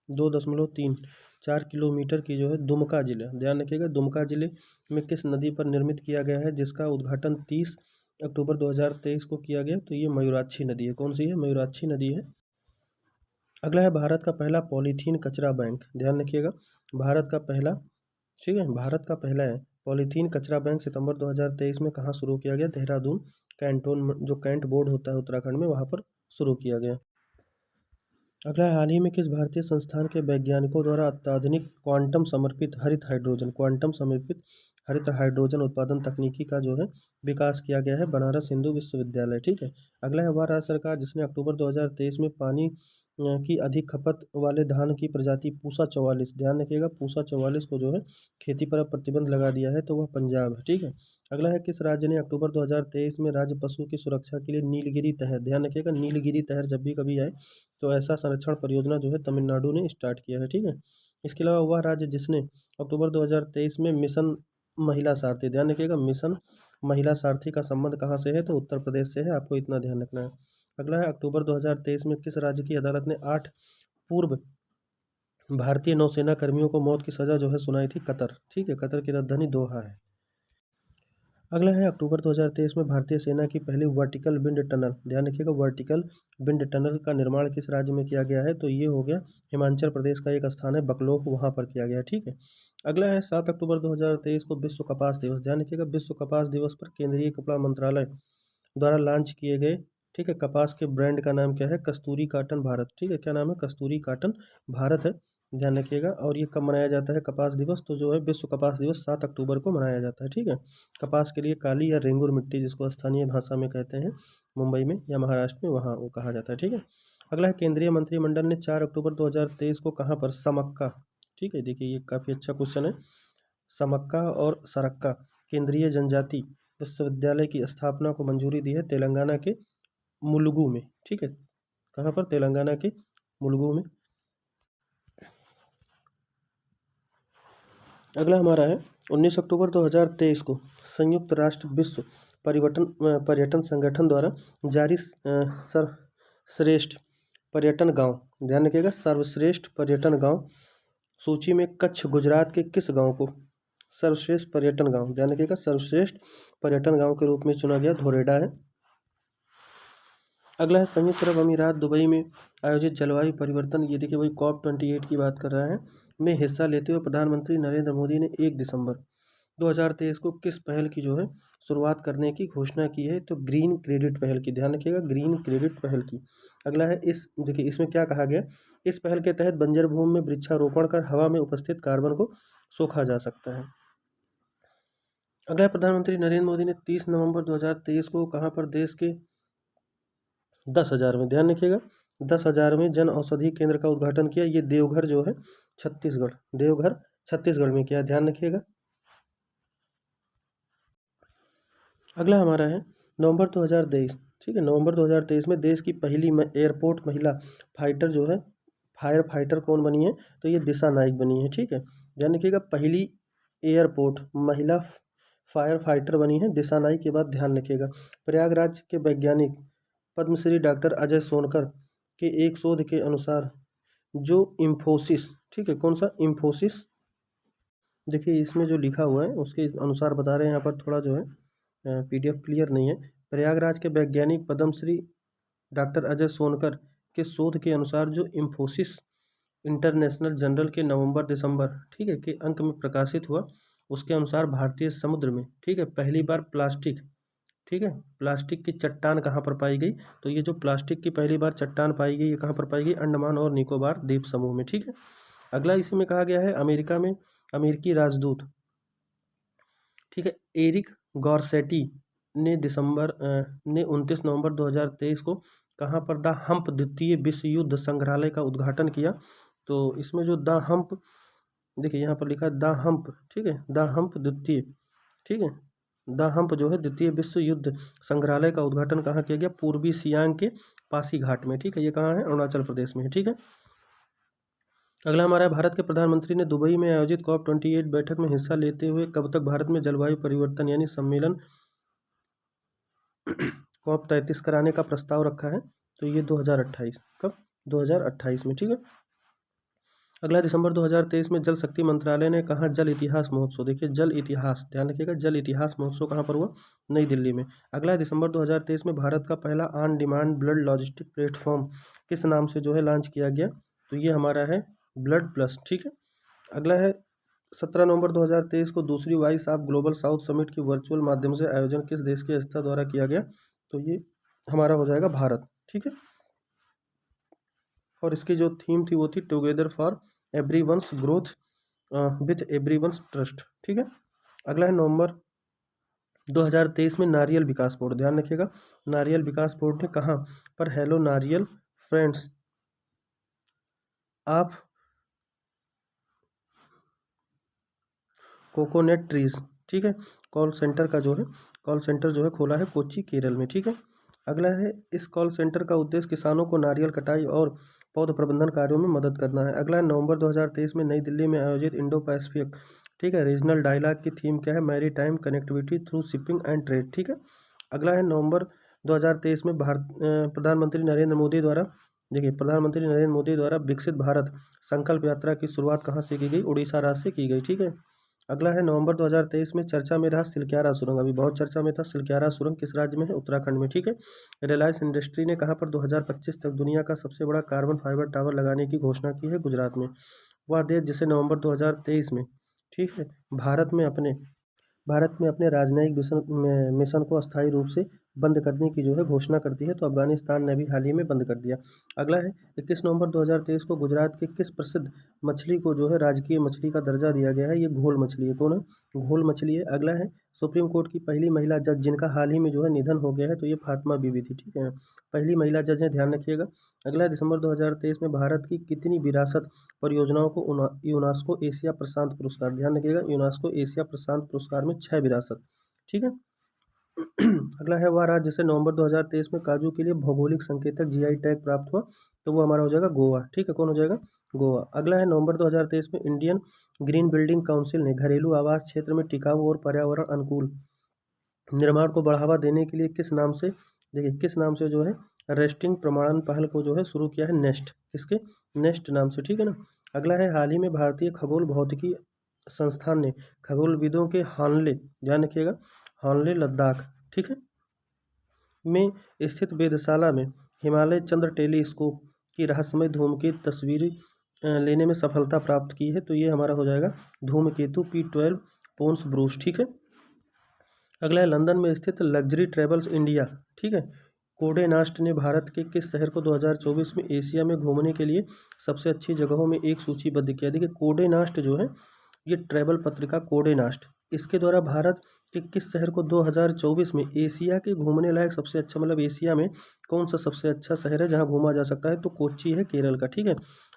2.34 किलोमीटर की जो है दुमका जिला, ध्यान रखिएगा, दुमका जिले में किस नदी पर निर्मित किया गया है जिसका उद्घाटन 30 अक्टूबर 2023 को किया गया? तो ये मयूराक्षी नदी है, कौन सी है? मयूराक्षी नदी है। अगला है, भारत का पहला पॉलीथीन कचरा बैंक, ध्यान रखिएगा, भारत का पहला, ठीक है, भारत का पहला है पॉलीथीन कचरा बैंक सितंबर 2023 में कहाँ शुरू किया गया? देहरादून कैंटोन, जो कैंट बोर्ड होता है उत्तराखंड में, वहाँ पर शुरू किया गया। अगला, हाल ही में किस भारतीय संस्थान के वैज्ञानिकों द्वारा अत्याधुनिक क्वांटम समर्पित हरित हाइड्रोजन उत्पादन तकनीकी का जो है विकास किया गया है? बनारस हिंदू विश्वविद्यालय, ठीक है। अगला है, वह राज्य सरकार जिसने अक्टूबर 2023 में पानी की अधिक खपत वाले धान की प्रजाति पूसा 44, ध्यान रखिएगा, पूसा 44 को जो है खेती पर अब प्रतिबंध लगा दिया है? तो वह पंजाब है, ठीक है। अगला है, किस राज्य ने अक्टूबर 2023 में राज्य पशु की सुरक्षा के लिए नीलगिरी तहर, ध्यान रखिएगा, नीलगिरी तहर जब भी कभी आए तो ऐसा संरक्षण परियोजना जो है तमिलनाडु ने स्टार्ट किया है, ठीक है। इसके अलावा वह राज्य जिसने अक्टूबर 2023 में मिशन महिला सारथी, ध्यान रखिएगा, मिशन महिला सारथी का संबंध कहाँ से है? तो उत्तर प्रदेश से है, आपको इतना ध्यान रखना है। अगला है अक्टूबर 2023 में किस राज्य की अदालत ने 8 पूर्व भारतीय नौसेना कर्मियों को मौत की सजा जो है सुनाई थी? कतर। ठीक है, कतर की राजधानी दोहा है। अगला है अक्टूबर 2023 में भारतीय सेना की पहली वर्टिकल विंड टनल, ध्यान रखिएगा, वर्टिकल विंड टनल का निर्माण किस राज्य में किया गया है? तो ये हो गया हिमाचल प्रदेश का एक स्थान है बकलोह, वहाँ पर किया गया है। ठीक है। अगला है 7 अक्टूबर 2023 को विश्व कपास दिवस, ध्यान रखिएगा, विश्व कपास दिवस पर केंद्रीय कपड़ा मंत्रालय द्वारा लॉन्च किए गए, ठीक है, कपास के ब्रांड का नाम क्या है? कस्तूरी कॉटन भारत। ठीक है, क्या नाम है? कस्तूरी कॉटन भारत है, ध्यान रखिएगा। और ये कब मनाया जाता है कपास दिवस? तो जो है विश्व कपास दिवस 7 अक्टूबर को मनाया जाता है। ठीक है। कपास के लिए काली या रेंगुर मिट्टी, जिसको स्थानीय भाषा में कहते हैं, मुंबई में या महाराष्ट्र में वहाँ वो कहा जाता है। ठीक है। अगला है केंद्रीय मंत्रिमंडल ने 4 अक्टूबर 2023 को कहाँ पर समक्का, ठीक है, देखिए ये काफ़ी अच्छा क्वेश्चन है, समक्का और सरक्का केंद्रीय जनजाति विश्वविद्यालय की स्थापना को मंजूरी दी है तेलंगाना के मुलुगु में। ठीक है, कहाँ पर? तेलंगाना के मुलुगु में। अगला हमारा है 19 अक्टूबर 2023 को संयुक्त राष्ट्र विश्व पर्यटन संगठन द्वारा जारी सर्वश्रेष्ठ पर्यटन गांव, ध्यान रखिएगा, सर्वश्रेष्ठ पर्यटन गांव सूची में कच्छ गुजरात के किस गांव को सर्वश्रेष्ठ पर्यटन गांव, ध्यान रखिएगा, सर्वश्रेष्ठ पर्यटन गांव के रूप में चुना गया? धोरेडा है। अगला है संयुक्त अरब अमीरात दुबई में आयोजित जलवायु परिवर्तन, ये देखिए वही COP28 की बात कर रहा है, में हिस्सा लेते हुए प्रधानमंत्री नरेंद्र मोदी ने 1 दिसंबर 2023 को किस पहल की जो है शुरुआत करने की घोषणा की है? तो ग्रीन क्रेडिट पहल की, ध्यान रखिएगा, ग्रीन क्रेडिट पहल की। अगला है देखिए इसमें क्या कहा गया, इस पहल के तहत बंजर भूमि में वृक्षारोपण कर हवा में उपस्थित कार्बन को सोखा जा सकता है। अगला प्रधानमंत्री नरेंद्र मोदी ने 30 नवंबर 2023 को कहाँ पर देश के 10,000 में, ध्यान रखिएगा, 10,000 में जन औषधि केंद्र का उद्घाटन किया? ये देवघर जो है छत्तीसगढ़, देवघर छत्तीसगढ़ में किया, ध्यान रखिएगा। अगला हमारा है नवंबर 2023, ठीक है, नवंबर 2023 में देश की पहली एयरपोर्ट महिला फाइटर जो है फायर फाइटर कौन बनी है? तो ये दिशा नाइक बनी है। ठीक है, ध्यान रखिएगा, पहली एयरपोर्ट महिला फायर फाइटर बनी है दिशा नाइक के बाद, ध्यान रखिएगा। प्रयागराज के वैज्ञानिक पद्मश्री डॉक्टर अजय सोनकर के एक शोध के अनुसार जो इंफोसिस, ठीक है, कौन सा? इंफोसिस, देखिए इसमें जो लिखा हुआ है उसके अनुसार बता रहे हैं, यहाँ पर थोड़ा जो है PDF क्लियर नहीं है। प्रयागराज के वैज्ञानिक पद्मश्री डॉक्टर अजय सोनकर के शोध के अनुसार जो इंफोसिस इंटरनेशनल जर्नल के नवंबर दिसंबर, ठीक है, के अंक में प्रकाशित हुआ, उसके अनुसार भारतीय समुद्र में, ठीक है, पहली बार प्लास्टिक, ठीक है, प्लास्टिक की चट्टान कहाँ पर पाई गई? तो ये जो प्लास्टिक की पहली बार चट्टान पाई गई, ये कहाँ पर पाई गई? अंडमान और निकोबार द्वीप समूह में। ठीक है। अगला इसी में कहा गया है अमेरिका में अमेरिकी राजदूत, ठीक है, एरिक गॉर्सेटी ने 29 नवंबर 2023 को कहाँ पर द हम्प द्वितीय विश्व युद्ध संग्रहालय का उद्घाटन किया? तो इसमें जो द हम्प, देखिए यहाँ पर लिखा है द हम्प, ठीक है, द हम्प द्वितीय, ठीक है, द हम्प जो है द्वितीय विश्व युद्ध संग्रहालय का उद्घाटन कहाँ किया गया? पूर्वी सियांग के पासीघाट में। ठीक है, ये कहाँ है? अरुणाचल प्रदेश में है। ठीक है। अगला हमारा है भारत के प्रधानमंत्री ने दुबई में आयोजित COP28 बैठक में हिस्सा लेते हुए कब तक भारत में जलवायु परिवर्तन यानी सम्मेलन COP33 कराने का प्रस्ताव रखा है? तो ये 2028, कब? 2028 में। ठीक है। अगला दिसंबर 2023 में जल शक्ति मंत्रालय ने कहा जल इतिहास महोत्सव, देखिए जल इतिहास, ध्यान रखिएगा, जल इतिहास महोत्सव कहाँ पर हुआ? नई दिल्ली में। अगला दिसंबर 2023 में भारत का पहला on demand blood logistic platform किस नाम से जो है लॉन्च किया गया? तो ये हमारा है ब्लड प्लस। ठीक है। अगला है 17 नवंबर 2023 को दूसरी voice of global south summit की वर्चुअल माध्यम से आयोजन किस देश के संस्था द्वारा किया गया? तो ये हमारा हो जाएगा भारत। ठीक है। और इसकी जो थीम थी वो थी together for everyone's growth with everyone's trust. ठीक है। अगला है नवंबर 2023 में नारियल विकास बोर्ड, ध्यान रखिएगा, नारियल विकास बोर्ड ने कहाँ पर हेलो नारियल फ्रेंड्स ऑफ कोकोनट ट्रीज, ठीक है, कॉल सेंटर जो है खोला है कोच्चि केरल में। ठीक है। अगला है इस कॉल सेंटर का उद्देश्य किसानों को नारियल कटाई और पौध प्रबंधन कार्यों में मदद करना है। अगला है नवंबर 2023 में नई दिल्ली में आयोजित इंडो पैसिफिक, ठीक है, रीजनल डायलॉग की थीम क्या है? Maritime connectivity through shipping and trade. ठीक है। अगला है नवंबर 2023 में प्रधानमंत्री नरेंद्र मोदी द्वारा, देखिए प्रधानमंत्री नरेंद्र मोदी द्वारा विकसित भारत संकल्प यात्रा की शुरुआत कहाँ से की गई? उड़ीसा राज्य से की गई, ठीक है। अगला है नवंबर 2023 में चर्चा में रहा सिलक्यारा सुरंग, अभी बहुत चर्चा में था। सिलक्यारा सुरंग किस राज्य में है? उत्तराखंड में, ठीक है। रिलायंस इंडस्ट्री ने कहाँ पर 2025 तक दुनिया का सबसे बड़ा कार्बन फाइबर टावर लगाने की घोषणा की है? गुजरात में। वह देश जिसे नवंबर 2023 में, ठीक है, भारत में अपने राजनयिक मिशन को अस्थायी रूप से बंद करने की जो है घोषणा करती है, तो अफगानिस्तान ने भी हाल ही में बंद कर दिया। अगला है 21 नवंबर 2023 को गुजरात के किस प्रसिद्ध मछली को जो है राजकीय मछली का दर्जा दिया गया है? ये घोल मछली है। कौन है? घोल मछली है। अगला है सुप्रीम कोर्ट की पहली महिला जज जिनका हाल ही में जो है निधन हो गया है, तो ये फातिमा बीबी थी, ठीक है। पहली महिला जज है, ध्यान रखिएगा। अगला दिसंबर 2023 में भारत की कितनी विरासत परियोजनाओं को यूनेस्को एशिया प्रशांत पुरस्कार, ध्यान रखिएगा, यूनेस्को एशिया प्रशांत पुरस्कार में 6 विरासत, ठीक है। अगला है वह राज्य जिसे नवंबर 2023 में काजू के लिए भौगोलिक संकेतक जीआई टैग प्राप्त हुआ, तो वो हमारा हो जाएगा गोवा, ठीक है। कौन हो जाएगा? गोवा। अगला है नवंबर 2023 में इंडियन ग्रीन बिल्डिंग काउंसिल ने घरेलू आवास क्षेत्र में टिकाऊ और पर्यावरण अनुकूल निर्माण को बढ़ावा देने के लिए किस नाम से, देखिए किस नाम से जो है रेस्टिंग प्रमाणन पहल को जो है शुरू किया है? नेस्ट, किसके? नेस्ट नाम से, ठीक है ना। अगला है हाल ही में भारतीय खगोल भौतिकी संस्थान ने खगोलविदों के हानले, ध्यान रखिएगा, हानले लद्दाख, ठीक है, में स्थित वेधशाला में हिमालय चंद्र टेलीस्कोप की रहस्यमय धूमकेतु तस्वीरें लेने में सफलता प्राप्त की है, तो ये हमारा हो जाएगा धूमकेतु P12 पोन्स ब्रूस, ठीक है। अगला है लंदन में स्थित लग्जरी ट्रेवल्स इंडिया, ठीक है, कोडे नास्ट ने भारत के किस शहर को 2024 में एशिया में घूमने के लिए सबसे अच्छी जगहों में एक सूचीबद्ध किया? देखिए कोडे नास्ट जो है ये ट्रैवल पत्रिका कोडे नास्ट, इसके द्वारा भारत के किस शहर को 2024 में एशिया के घूमने लायक सबसे अच्छा, मतलब एशिया में कौन सा सबसे अच्छा शहर है जहां घूमा जा सकता है? तो कोच्चि है, केरल का, ठीक है।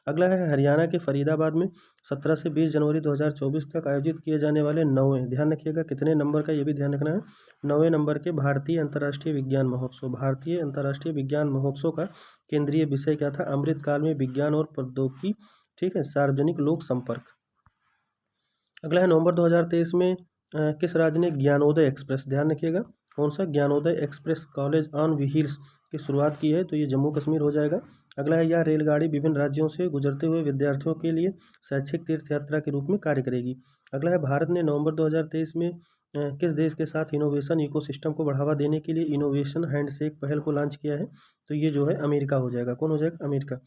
अगला है हरियाणा के फरीदाबाद में 17 से 20 जनवरी 2024 तक आयोजित किए जाने वाले 9वें, ध्यान रखिएगा कितने नंबर का, ये भी ध्यान रखना है, 9वें नंबर के भारतीय अंतर्राष्ट्रीय विज्ञान महोत्सव, भारतीय अंतर्राष्ट्रीय विज्ञान महोत्सव का केंद्रीय विषय क्या था? अमृतकाल में विज्ञान और प्रौद्योगिकी, ठीक है, सार्वजनिक लोक संपर्क। अगला है नवंबर 2023 में किस राज्य ने ज्ञानोदय एक्सप्रेस, ध्यान रखिएगा, कौन सा? Gyanodaya express college on wheels की शुरुआत की है, तो ये जम्मू कश्मीर हो जाएगा। अगला है यह रेलगाड़ी विभिन्न राज्यों से गुजरते हुए विद्यार्थियों के लिए शैक्षिक तीर्थ यात्रा के रूप में कार्य करेगी। अगला है भारत ने नवंबर 2023 में किस देश के साथ इनोवेशन इकोसिस्टम को बढ़ावा देने के लिए इनोवेशन हैंडशेक पहल को लॉन्च किया है? तो ये जो है अमेरिका हो जाएगा। कौन हो जाएगा? अमेरिका।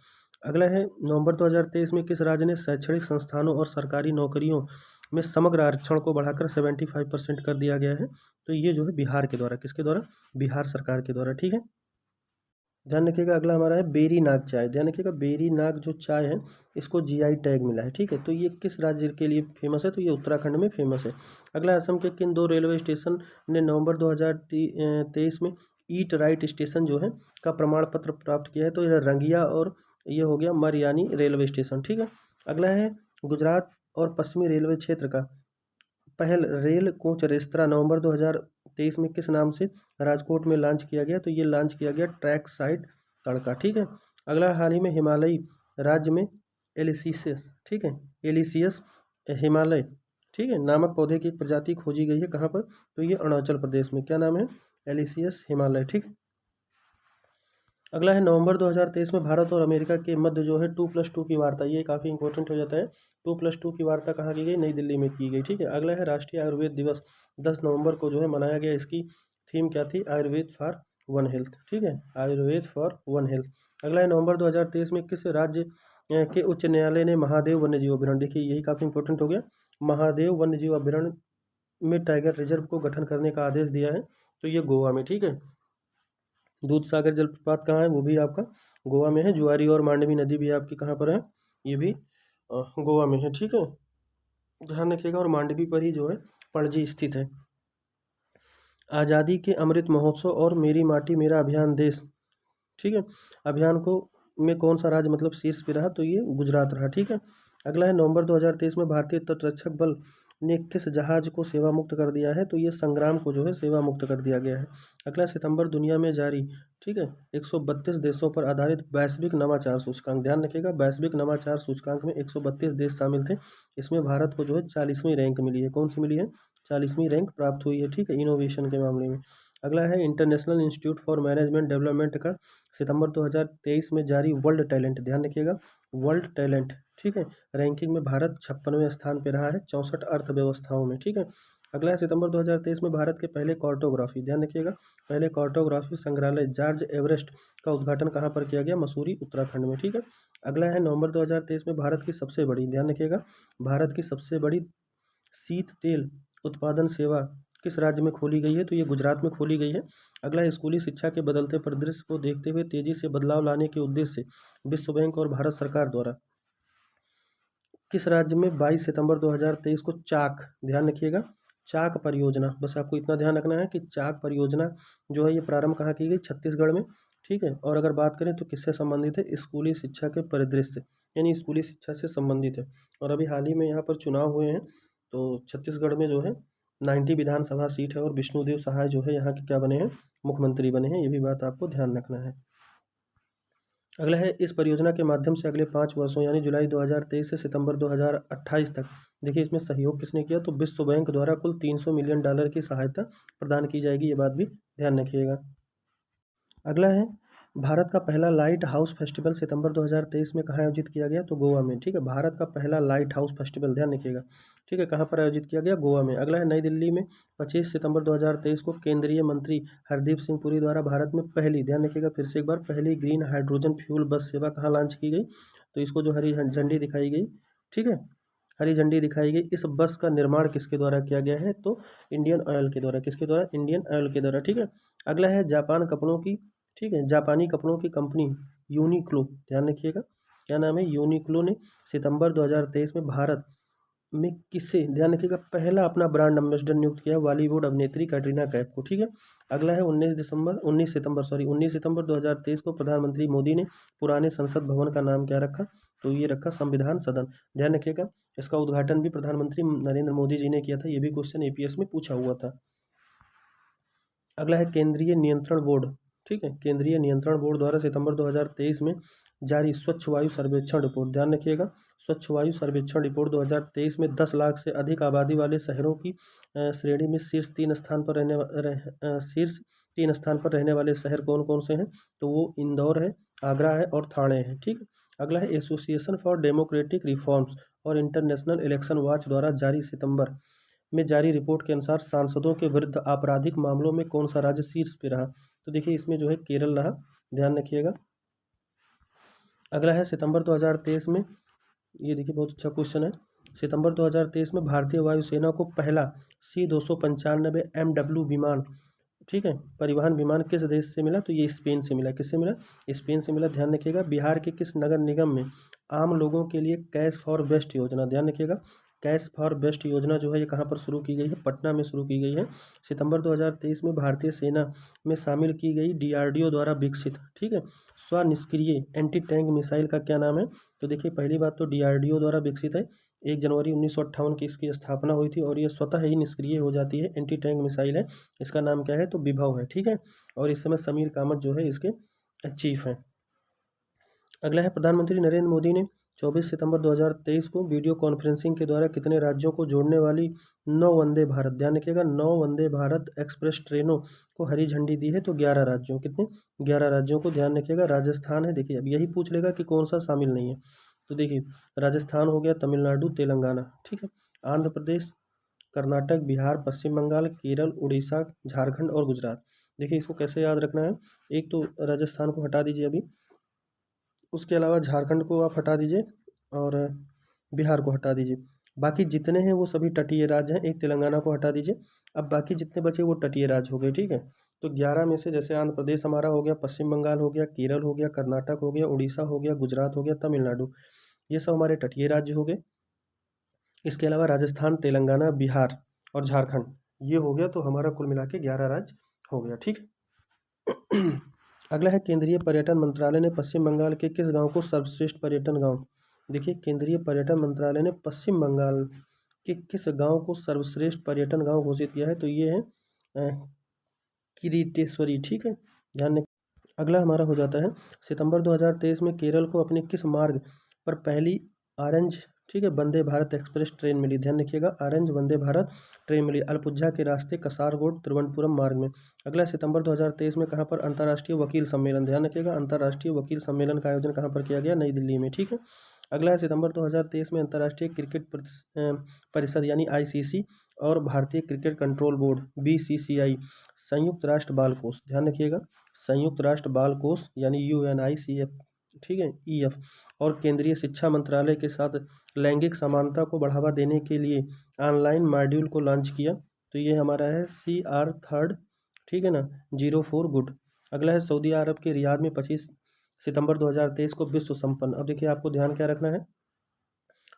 अगला है नवंबर 2023 में किस राज्य ने शैक्षणिक संस्थानों और सरकारी नौकरियों में समग्र आरक्षण को बढ़ाकर 75% कर दिया गया है? तो ये जो है बिहार के द्वारा, किसके द्वारा? बिहार सरकार के द्वारा, ठीक है। ध्यान रखिएगा अगला हमारा है बेरी नाग चाय, ध्यान रखिएगा बेरी नाग जो चाय है इसको जीआई टैग मिला है, ठीक है। तो ये किस राज्य के लिए फेमस है? तो ये उत्तराखंड में फेमस है। अगला असम के किन 2 रेलवे स्टेशन ने नवंबर 2023 में ईट राइट स्टेशन जो है का प्रमाण पत्र प्राप्त किया है? तो ये रंगिया और ये हो गया मरयानी रेलवे स्टेशन, ठीक है। अगला है गुजरात और पश्चिमी रेलवे क्षेत्र का पहल रेल कोच रेस्तरां नवंबर 2023 में किस नाम से राजकोट में लॉन्च किया गया? तो ये लॉन्च किया गया ट्रैक साइड तड़का, ठीक है। अगला हाल ही में हिमालयी राज्य में एलिसियस, ठीक है, एलिसियस हिमालय, ठीक है, नामक पौधे की एक प्रजाति खोजी गई है, कहाँ पर? तो ये अरुणाचल प्रदेश में, क्या नाम है? एलिसियस हिमालय, ठीक। अगला है नवंबर 2023 में भारत और अमेरिका के मध्य जो है 2+2 की वार्ता, ये काफ़ी इंपॉर्टेंट हो जाता है। 2+2 की वार्ता कहाँ की गई? नई दिल्ली में की गई, ठीक है। अगला है राष्ट्रीय आयुर्वेद दिवस 10 नवंबर को जो है मनाया गया, इसकी थीम क्या थी? आयुर्वेद फॉर वन हेल्थ, ठीक है, आयुर्वेद फॉर वन हेल्थ। अगला है नवंबर 2023 में किस राज्य के उच्च न्यायालय ने महादेव वन्यजीव अभयारण्य, देखिए यही काफ़ी इंपॉर्टेंट हो गया, महादेव वन्यजीव अभयारण्य में टाइगर रिजर्व को गठन करने का आदेश दिया है? तो ये गोवा में, ठीक है। दूध सागर जलप्रपात कहाँ है? वो भी आपका गोवा में है। जुआरी और मांडवी नदी भी आपकी कहाँ पर है? ये भी गोवा में है, ठीक है, ध्यान रखिएगा। और मांडवी पर ही जो है पणजी स्थित है। आज़ादी के अमृत महोत्सव और मेरी माटी मेरा अभियान देश, ठीक है, अभियान को में कौन सा राज्य मतलब शीर्ष पे रहा? तो ये गुजरात रहा, ठीक है। अगला है नवंबर 2023 में भारतीय तटरक्षक बल ने किस जहाज को सेवा मुक्त कर दिया है? तो ये संग्राम को जो है सेवा मुक्त कर दिया गया है। अगला सितंबर दुनिया में जारी, ठीक है, 132 देशों पर आधारित वैश्विक नवाचार सूचकांक, ध्यान रखिएगा वैश्विक नवाचार सूचकांक में 132 देश शामिल थे, इसमें भारत को जो है 40वीं रैंक मिली है। कौन सी मिली है? 40वीं रैंक प्राप्त हुई है, ठीक है, इनोवेशन के मामले में। अगला है international institute for management development का सितंबर 2023 में जारी वर्ल्ड टैलेंट, ध्यान रखिएगा वर्ल्ड टैलेंट, ठीक है, रैंकिंग में भारत 56वें स्थान पर रहा है 64 अर्थव्यवस्थाओं में, ठीक है। अगला है सितंबर 2023 में भारत के पहले कार्टोग्राफी, ध्यान रखिएगा पहले कार्टोग्राफी संग्रहालय जॉर्ज एवरेस्ट का उद्घाटन कहाँ पर किया गया, मसूरी उत्तराखंड में, ठीक है। अगला है नवंबर 2023 में भारत की सबसे बड़ी, ध्यान रखिएगा भारत की सबसे बड़ी शीत तेल उत्पादन सेवा किस राज्य में खोली गई है, तो ये गुजरात में खोली गई है। अगला है स्कूली शिक्षा के बदलते परिदृश्य को देखते हुए तेजी से बदलाव लाने के उद्देश्य से विश्व बैंक और भारत सरकार द्वारा किस राज्य में 22 सितंबर 2023 को चाक, ध्यान रखिएगा चाक परियोजना, बस आपको इतना ध्यान रखना है कि चाक परियोजना जो है ये प्रारंभ कहाँ की गई, छत्तीसगढ़ में, ठीक है। और अगर बात करें तो किससे संबंधित है, स्कूली शिक्षा के परिदृश्य यानी स्कूली शिक्षा से संबंधित है। और अभी हाल ही में यहाँ पर चुनाव हुए हैं तो छत्तीसगढ़ में जो है 90 विधानसभा सीट है और विष्णुदेव सहाय जो है यहाँ के क्या बने हैं, मुख्यमंत्री बने हैं, ये भी बात आपको ध्यान रखना है। अगला है इस परियोजना के माध्यम से अगले 5 वर्षों यानी जुलाई 2023 से सितंबर 2028 तक, देखिए इसमें सहयोग किसने किया, तो विश्व बैंक द्वारा कुल $300 मिलियन की सहायता प्रदान की जाएगी, ये बात भी ध्यान रखिएगा। अगला है भारत का पहला लाइट हाउस फेस्टिवल सितंबर 2023 में कहाँ आयोजित किया गया, तो गोवा में, ठीक है। भारत का पहला लाइट हाउस फेस्टिवल, ध्यान रखिएगा, ठीक है, कहाँ पर आयोजित किया गया, गोवा में। अगला है नई दिल्ली में 25 सितंबर 2023 को केंद्रीय मंत्री हरदीप सिंह पुरी द्वारा भारत में पहली, ध्यान रखिएगा फिर से एक बार, पहली ग्रीन हाइड्रोजन फ्यूल बस सेवा कहाँ लॉन्च की गई, तो इसको जो हरी झंडी दिखाई गई, ठीक है, हरी झंडी दिखाई गई। इस बस का निर्माण किसके द्वारा किया गया है, तो इंडियन ऑयल के द्वारा, किसके द्वारा, इंडियन ऑयल के द्वारा, ठीक है। अगला है जापान कपड़ों की, ठीक है, जापानी कपड़ों की कंपनी यूनिक्लो, ध्यान रखिएगा क्या नाम है, यूनिक्लो ने सितंबर 2023 में भारत में किसे, ध्यान रखिएगा पहला अपना ब्रांड एम्बेसडर नियुक्त किया, बॉलीवुड अभिनेत्री कैटरीना कैफ को, ठीक है। अगला है 19 सितंबर 2023 को प्रधानमंत्री मोदी ने पुराने संसद भवन का नाम क्या रखा, तो ये रखा संविधान सदन, ध्यान रखिएगा इसका उद्घाटन भी प्रधानमंत्री नरेंद्र मोदी जी ने किया था, ये भी क्वेश्चन एपीएस में पूछा हुआ था। अगला है केंद्रीय नियंत्रण बोर्ड, ठीक है, केंद्रीय नियंत्रण बोर्ड द्वारा सितंबर 2023 में जारी स्वच्छ वायु सर्वेक्षण रिपोर्ट, ध्यान रखिएगा स्वच्छ वायु सर्वेक्षण रिपोर्ट 2023 में 10 लाख से अधिक आबादी वाले शहरों की श्रेणी में शीर्ष 3 स्थान पर रहने वाले शहर कौन कौन से हैं, तो वो इंदौर है, आगरा है और ठाणे है, ठीक है। अगला है एसोसिएशन फॉर डेमोक्रेटिक रिफॉर्म्स और इंटरनेशनल इलेक्शन वॉच द्वारा जारी सितंबर में जारी रिपोर्ट के अनुसार सांसदों के विरुद्ध आपराधिक मामलों में कौन सा राज्य शीर्ष पे रहा, तो देखिए इसमें जो है केरल रहा, ध्यान रखिएगा। अगला है सितंबर 2023 में, ये देखिए बहुत अच्छा क्वेश्चन है, सितंबर 2023 में भारतीय वायुसेना को पहला C-295 MW विमान, ठीक है, परिवहन विमान किस देश से मिला, तो ये स्पेन से मिला, किससे मिला, स्पेन से मिला, ध्यान रखिएगा। बिहार के किस नगर निगम में आम लोगों के लिए कैश फॉर बेस्ट योजना, ध्यान रखिएगा कैश फॉर बेस्ट योजना जो है ये कहाँ पर शुरू की गई है, पटना में शुरू की गई है। सितंबर 2023 में भारतीय सेना में शामिल की गई डीआरडीओ द्वारा विकसित, ठीक है, स्वनिष्क्रिय एंटी टैंक मिसाइल का क्या नाम है, तो देखिए पहली बात तो डीआरडीओ द्वारा विकसित है, 1 जनवरी 1958 की इसकी स्थापना हुई थी और ये स्वतः ही निष्क्रिय हो जाती है, एंटी टैंक मिसाइल है, इसका नाम क्या है, तो विभव है, ठीक है। और इस समय समीर कामत जो है इसके चीफ हैं। अगला है प्रधानमंत्री नरेंद्र मोदी ने 24 सितंबर 2023 को वीडियो कॉन्फ्रेंसिंग के द्वारा कितने राज्यों को जोड़ने वाली 9 वंदे भारत, ध्यान रखिएगा 9 वंदे भारत एक्सप्रेस ट्रेनों को हरी झंडी दी है, तो 11 राज्यों, कितने, 11 राज्यों को, ध्यान रखिएगा राजस्थान है, देखिए अब यही पूछ लेगा कि कौन सा शामिल नहीं है, तो देखिए राजस्थान हो गया, तमिलनाडु, तेलंगाना, ठीक है, आंध्र प्रदेश, कर्नाटक, बिहार, पश्चिम बंगाल, केरल, उड़ीसा, झारखंड और गुजरात। देखिए इसको कैसे याद रखना है, एक तो राजस्थान को हटा दीजिए अभी, उसके अलावा झारखंड को आप हटा दीजिए और बिहार को हटा दीजिए, बाकी जितने हैं वो सभी तटीय राज्य हैं, एक तेलंगाना को हटा दीजिए, अब बाकी जितने बचे वो तटीय राज्य हो गए, ठीक है। तो 11 में से जैसे आंध्र प्रदेश हमारा हो गया, पश्चिम बंगाल हो गया, केरल हो गया, कर्नाटक हो गया, उड़ीसा हो गया, गुजरात हो गया, तमिलनाडु, ये सब हमारे तटीय राज्य हो गए। इसके अलावा राजस्थान, तेलंगाना, बिहार और झारखंड ये हो गया, तो हमारा कुल मिला के 11 राज्य हो गया, ठीक है। अगला है केंद्रीय पर्यटन मंत्रालय ने पश्चिम बंगाल के किस गांव को सर्वश्रेष्ठ पर्यटन गांव, देखिए केंद्रीय पर्यटन मंत्रालय ने पश्चिम बंगाल के किस गांव को सर्वश्रेष्ठ पर्यटन गांव घोषित किया है, तो ये है किरीटेश्वरी, ठीक है, ध्यान रखें। अगला हमारा हो जाता है सितंबर 2023 में केरल को अपने किस मार्ग पर पहली ऑरेंज, ठीक है। वंदे भारत एक्सप्रेस ट्रेन मिली, ध्यान रखिएगा। ऑरेंज वंदे भारत ट्रेन मिली अल्पुझा के रास्ते कसारगोड तिरुवनंतपुरम मार्ग में। अगला सितंबर 2023 में कहाँ पर अंतर्राष्ट्रीय वकील सम्मेलन, ध्यान रखिएगा, अंतर्राष्ट्रीय वकील सम्मेलन का आयोजन कहाँ पर किया गया, नई दिल्ली में। ठीक है। अगला है सितंबर 2023 में अंतर्राष्ट्रीय क्रिकेट परिषद यानी आईसीसी और भारतीय क्रिकेट कंट्रोल बोर्ड बीसीसीआई, संयुक्त राष्ट्र बाल कोष, ध्यान रखिएगा, संयुक्त राष्ट्र बाल कोष यानी यूएनआईसीएफ, ठीक है, ईएफ, और केंद्रीय शिक्षा मंत्रालय के साथ लैंगिक समानता को बढ़ावा देने के लिए ऑनलाइन मॉड्यूल को लॉन्च किया। तो ये हमारा है CR3, ठीक है ना, 04 गुड। अगला है सऊदी अरब के रियाद में 25 सितंबर 2023 को विश्व संपन्न। अब देखिए आपको ध्यान क्या रखना है,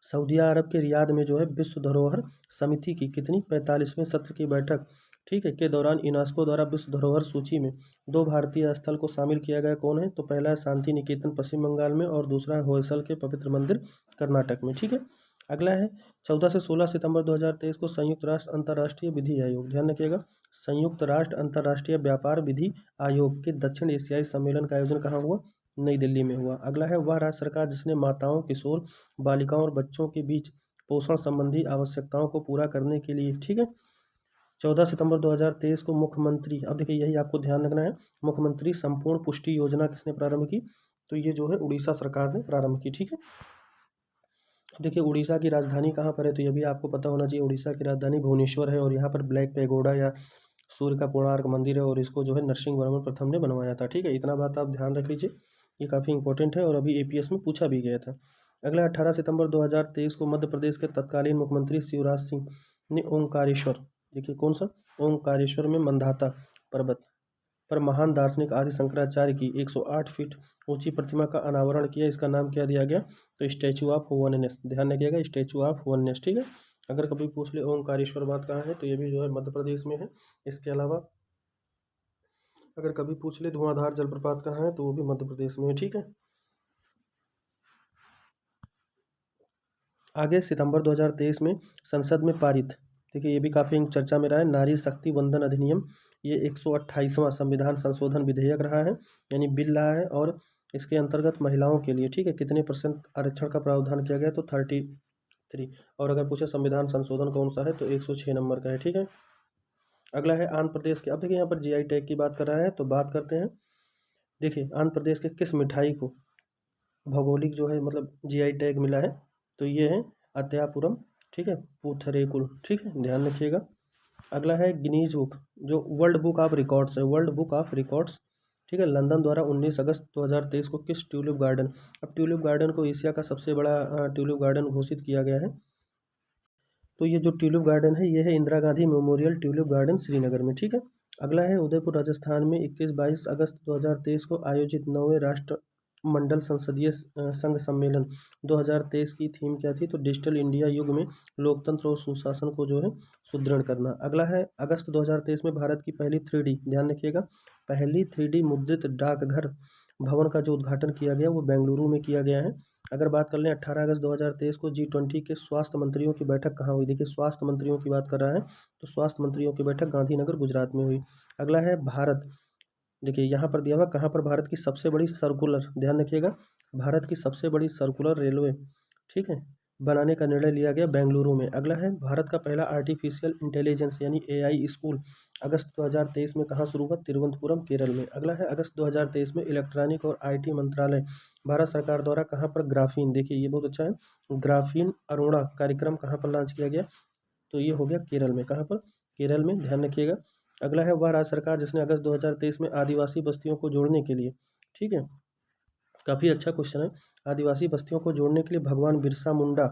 सऊदी अरब के रियाद में जो है विश्व धरोहर समिति की कितनी 45वें सत्र की बैठक, ठीक है, के दौरान यूनेस्को द्वारा विश्व धरोहर सूची में 2 भारतीय स्थल को शामिल किया गया। कौन है, तो पहला है शांति निकेतन पश्चिम बंगाल में और दूसरा है होयसल के पवित्र मंदिर कर्नाटक में। ठीक है। अगला है 14 से 16 सितंबर 2023 को संयुक्त राष्ट्र अंतर्राष्ट्रीय विधि आयोग, ध्यान रखिएगा, संयुक्त राष्ट्र अंतर्राष्ट्रीय व्यापार विधि आयोग के दक्षिण एशियाई सम्मेलन का आयोजन कहाँ हुआ, नई दिल्ली में हुआ। अगला है वह राज्य सरकार जिसने माताओं, किशोर, बालिकाओं और बच्चों के बीच पोषण संबंधी आवश्यकताओं को पूरा करने के लिए, ठीक है, 14 सितंबर 2023 को मुख्यमंत्री, अब देखिए यही आपको ध्यान रखना है, मुख्यमंत्री संपूर्ण पुष्टि योजना किसने प्रारंभ की, तो ये जो है उड़ीसा सरकार ने प्रारंभ की। ठीक है। देखिए उड़ीसा की राजधानी कहाँ पर है, तो ये भी आपको पता होना चाहिए, उड़ीसा की राजधानी भुवनेश्वर है और यहाँ पर ब्लैक पैगोडा या सूर्य का कोणार्क मंदिर है और इसको जो है नरसिंह वर्मन प्रथम ने बनवाया था। ठीक है, इतना बात आप ध्यान रख लीजिए, ये काफ़ी इंपॉर्टेंट है और अभी एपीएस में पूछा भी गया था। अगला 18 सितंबर 2023 को मध्य प्रदेश के तत्कालीन मुख्यमंत्री शिवराज सिंह ने ओंकारेश्वर, देखिए कौन सा, ओंकारेश्वर में मंदाता पर्वत पर महान दार्शनिक आदि शंकराचार्य की 108 फीट ऊंची प्रतिमा का अनावरण किया। इसका नाम क्या दिया गया, तो स्टैचू ऑफ वननेस, ध्यान रखिएगा, स्टैचू ऑफ वननेस। ठीक है। अगर कभी पूछ ले ओंकारेश्वर बात कहाँ है, तो ये भी जो है मध्य प्रदेश में है। इसके अलावा अगर कभी पूछ ले धुआंधार जलप्रपात कहाँ है, तो वो भी मध्य प्रदेश में है। ठीक है। आगे सितंबर 2023 में संसद में पारित, देखिए ये भी काफ़ी चर्चा में रहा है, नारी शक्ति वंदन अधिनियम, ये 128वां संविधान संशोधन विधेयक रहा है, यानी बिल रहा है, और इसके अंतर्गत महिलाओं के लिए, ठीक है, कितने % आरक्षण का प्रावधान किया गया, तो 33। और अगर पूछे संविधान संशोधन कौन सा है, तो 106 नंबर का है। ठीक है। अगला है आंध्र प्रदेश के, अब देखिए यहाँ पर जीआई टैग की बात कर रहा है, तो बात करते हैं। देखिए आंध्र प्रदेश के किस मिठाई को भौगोलिक जो है मतलब जीआई टैग मिला है, तो ये है अत्यापुरम, ठीक है, पूथरेकुल। ठीक है, ध्यान रखिएगा। अगला है गिनीज बुक, जो वर्ल्ड बुक ऑफ रिकॉर्ड्स है, वर्ल्ड बुक ऑफ रिकॉर्ड्स, ठीक है, लंदन द्वारा 19 अगस्त 2023 को किस ट्यूलिप गार्डन, अब ट्यूलिप गार्डन को एशिया का सबसे बड़ा ट्यूलिप गार्डन घोषित किया गया है। तो ये जो ट्यूलिप गार्डन है, ये है Indira Gandhi memorial tulip garden Srinagar में। ठीक है। अगला है उदयपुर राजस्थान में 21-22 अगस्त 2023 को आयोजित 9वें राष्ट्र मंडल संसदीय संघ सम्मेलन 2023 की थीम क्या थी, तो डिजिटल इंडिया युग में लोकतंत्र और सुशासन को जो है सुदृढ़ करना। अगला है अगस्त 2023 में भारत की पहली 3D, ध्यान रखिएगा, पहली 3D मुद्रित डाकघर भवन का जो उद्घाटन किया गया वो बेंगलुरु में किया गया है। अगर बात कर लें 18 अगस्त 2023 को G20 के स्वास्थ्य मंत्रियों की बैठक कहाँ हुई, देखिए स्वास्थ्य मंत्रियों की बात कर रहा है, तो स्वास्थ्य मंत्रियों की बैठक गांधीनगर गुजरात में हुई। अगला है भारत, देखिए यहाँ पर दिया हुआ कहाँ पर भारत की सबसे बड़ी सर्कुलर, ध्यान रखिएगा, भारत की सबसे बड़ी सर्कुलर रेलवे, ठीक है, बनाने का निर्णय लिया गया बेंगलुरु में। अगला है भारत का पहला आर्टिफिशियल इंटेलिजेंस यानी AI स्कूल अगस्त 2023 में कहाँ शुरू हुआ, तिरुवनंतपुरम केरल में। अगला है अगस्त 2023 में इलेक्ट्रॉनिक और IT मंत्रालय भारत सरकार द्वारा कहाँ पर ग्राफीन, देखिए ये बहुत अच्छा है, ग्राफीन अरोड़ा कार्यक्रम कहाँ पर लॉन्च किया गया, तो ये हो गया केरल में, कहाँ पर, केरल में, ध्यान रखिएगा। अगला है वह राज्य सरकार जिसने अगस्त 2023 में आदिवासी बस्तियों को जोड़ने के लिए, ठीक है, काफ़ी अच्छा क्वेश्चन है, आदिवासी बस्तियों को जोड़ने के लिए भगवान बिरसा मुंडा,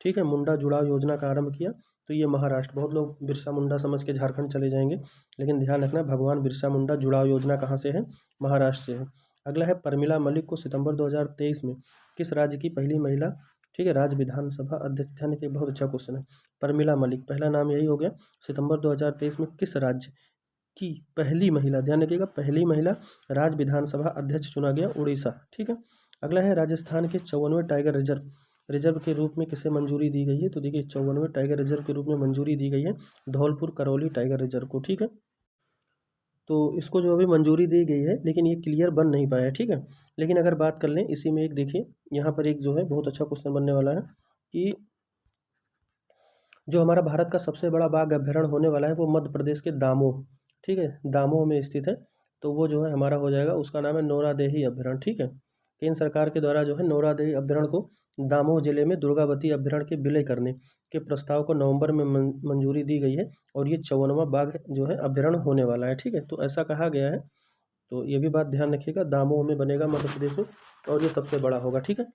ठीक है, मुंडा जुड़ाव योजना का आरंभ किया। तो ये महाराष्ट्र, बहुत लोग बिरसा मुंडा समझ के झारखंड चले जाएंगे, लेकिन ध्यान रखना भगवान बिरसा मुंडा जुड़ाव योजना कहाँ से है, महाराष्ट्र से है। अगला है प्रमिला मलिक को सितंबर 2023 में किस राज्य की पहली महिला, ठीक है, राज्य विधानसभा अध्यक्ष, ध्यान के बहुत अच्छा क्वेश्चन है, प्रमिला मलिक, पहला नाम यही हो गया। सितंबर 2023 में किस राज्य की पहली महिला, ध्यान रखिएगा, पहली महिला राज्य विधानसभा अध्यक्ष चुना गया, उड़ीसा। ठीक है। अगला है राजस्थान के 54वें टाइगर रिजर्व के रूप में किसे मंजूरी दी गई है, तो देखिए 54वें टाइगर रिजर्व के रूप में मंजूरी दी गई है धौलपुर करौली टाइगर रिजर्व को। ठीक है। तो इसको जो अभी मंजूरी दी गई है, लेकिन ये क्लियर बन नहीं पाया है। ठीक है। लेकिन अगर बात कर लें इसी में एक देखिए यहाँ पर एक जो है बहुत अच्छा क्वेश्चन बनने वाला है कि जो हमारा भारत का सबसे बड़ा बाघ अभ्यारण्य होने वाला है वो मध्य प्रदेश के दामोह, ठीक है, दामोह में स्थित है। तो वो जो है हमारा हो जाएगा, उसका नाम है नौरादेही अभ्यारण्य, ठीक है। केंद्र सरकार के द्वारा जो है नौरादेही अभ्यारण्य को दामोह जिले में दुर्गावती अभ्यारण्य के विलय करने के प्रस्ताव को नवंबर में मंजूरी दी गई है और ये 54वां बाघ जो है अभ्यारण्य होने वाला है, ठीक है। तो ऐसा कहा गया है, तो ये भी बात ध्यान रखिएगा, दामोह में बनेगा मध्य प्रदेश में और ये सबसे बड़ा होगा, ठीक है।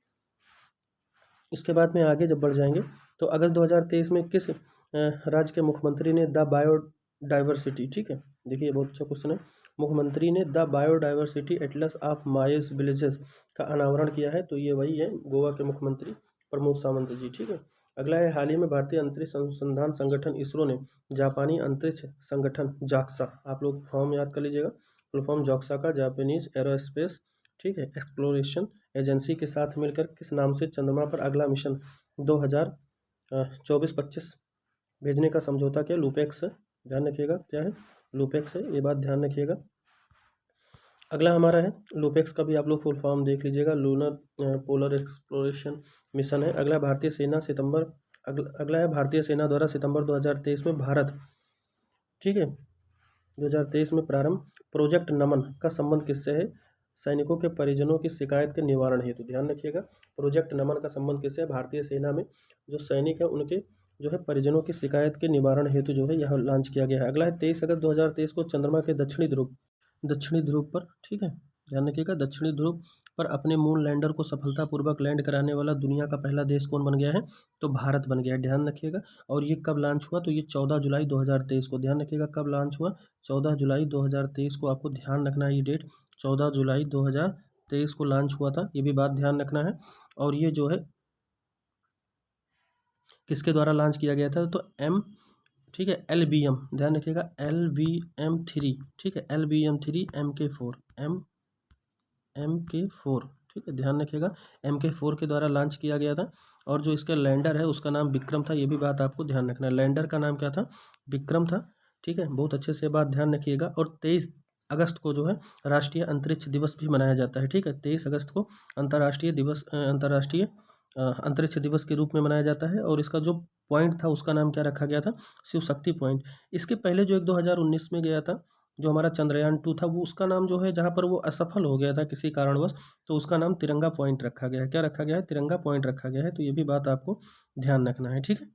इसके बाद में आगे जब बढ़ जाएंगे तो अगस्त 2023 में किस राज्य के मुख्यमंत्री ने द बायोडाइवर्सिटी, ठीक है, देखिए बहुत अच्छा क्वेश्चन है, मुख्यमंत्री ने the biodiversity Atlas of mice villages का अनावरण किया है, तो ये वही है, गोवा के मुख्यमंत्री प्रमोद सावंत जी, ठीक है। अगला है, हाल ही में भारतीय अंतरिक्ष अनुसंधान संगठन इसरो ने जापानी अंतरिक्ष संगठन जाक्सा, आप लोग फॉर्म याद कर लीजिएगा, फुल फॉर्म जाक्सा का, जापानीज एरोस्पेस, ठीक है, एक्सप्लोरेशन एजेंसी के साथ मिलकर किस नाम से चंद्रमा पर अगला मिशन 2024-25 भेजने का समझौता किया? लूपेक्स है, ध्यान रखिएगा, क्या है? लूपेक्स है, ये बात ध्यान रखिएगा। अगला हमारा है, लूपेक्स का भी आप लोग फुल फॉर्म देख लीजिएगा, लूनर पोलर एक्सप्लोरेशन मिशन है। अगला भारतीय सेना अगला है, भारतीय सेना द्वारा सितंबर 2023 में भारत, ठीक है, 2023 में प्रारंभ प्रोजेक्ट नमन का संबंध किससे है? सैनिकों के परिजनों की शिकायत के निवारण हेतु, ध्यान रखिएगा, प्रोजेक्ट नमन का संबंध किससे है? भारतीय सेना में जो सैनिक है उनके जो है परिजनों की शिकायत के निवारण हेतु जो है यह लॉन्च किया गया है। अगला है, 23 अगस्त 2023 को चंद्रमा के दक्षिणी ध्रुव पर, ठीक है, ध्यान रखिएगा, दक्षिणी ध्रुव पर अपने मून लैंडर को सफलतापूर्वक लैंड कराने वाला दुनिया का पहला देश कौन बन गया है? तो भारत बन गया है, ध्यान रखिएगा। और ये कब लॉन्च हुआ? तो ये 14 जुलाई 2023 को, ध्यान रखिएगा, कब लॉन्च हुआ? 14 जुलाई 2023 को, आपको ध्यान रखना है ये डेट, 14 जुलाई 2023 को लॉन्च हुआ था, ये भी बात ध्यान रखना है। और ये जो है किसके द्वारा लॉन्च किया गया था? तो ठीक है, LBM, ध्यान रखिएगा, LBM-3, ठीक है, LBM-3 MK4, ठीक है, ध्यान रखिएगा, MK4 के द्वारा लॉन्च किया गया था। और जो इसका लैंडर है उसका नाम विक्रम था, ये भी बात आपको ध्यान रखना है, लैंडर का नाम क्या था? विक्रम था, ठीक है, बहुत अच्छे से बात ध्यान रखिएगा। और 23 अगस्त को जो है राष्ट्रीय अंतरिक्ष दिवस भी मनाया जाता है, ठीक है, 23 अगस्त को अंतर्राष्ट्रीय अंतरिक्ष दिवस के रूप में मनाया जाता है। और इसका जो पॉइंट था उसका नाम क्या रखा गया था? शिव शक्ति पॉइंट। इसके पहले जो एक 2019 में गया था जो हमारा चंद्रयान-2 था, वो उसका नाम जो है, जहाँ पर वो असफल हो गया था किसी कारणवश, तो उसका नाम तिरंगा पॉइंट रखा गया है। क्या रखा गया है? तिरंगा पॉइंट रखा गया है, तो ये भी बात आपको ध्यान रखना है, ठीक है।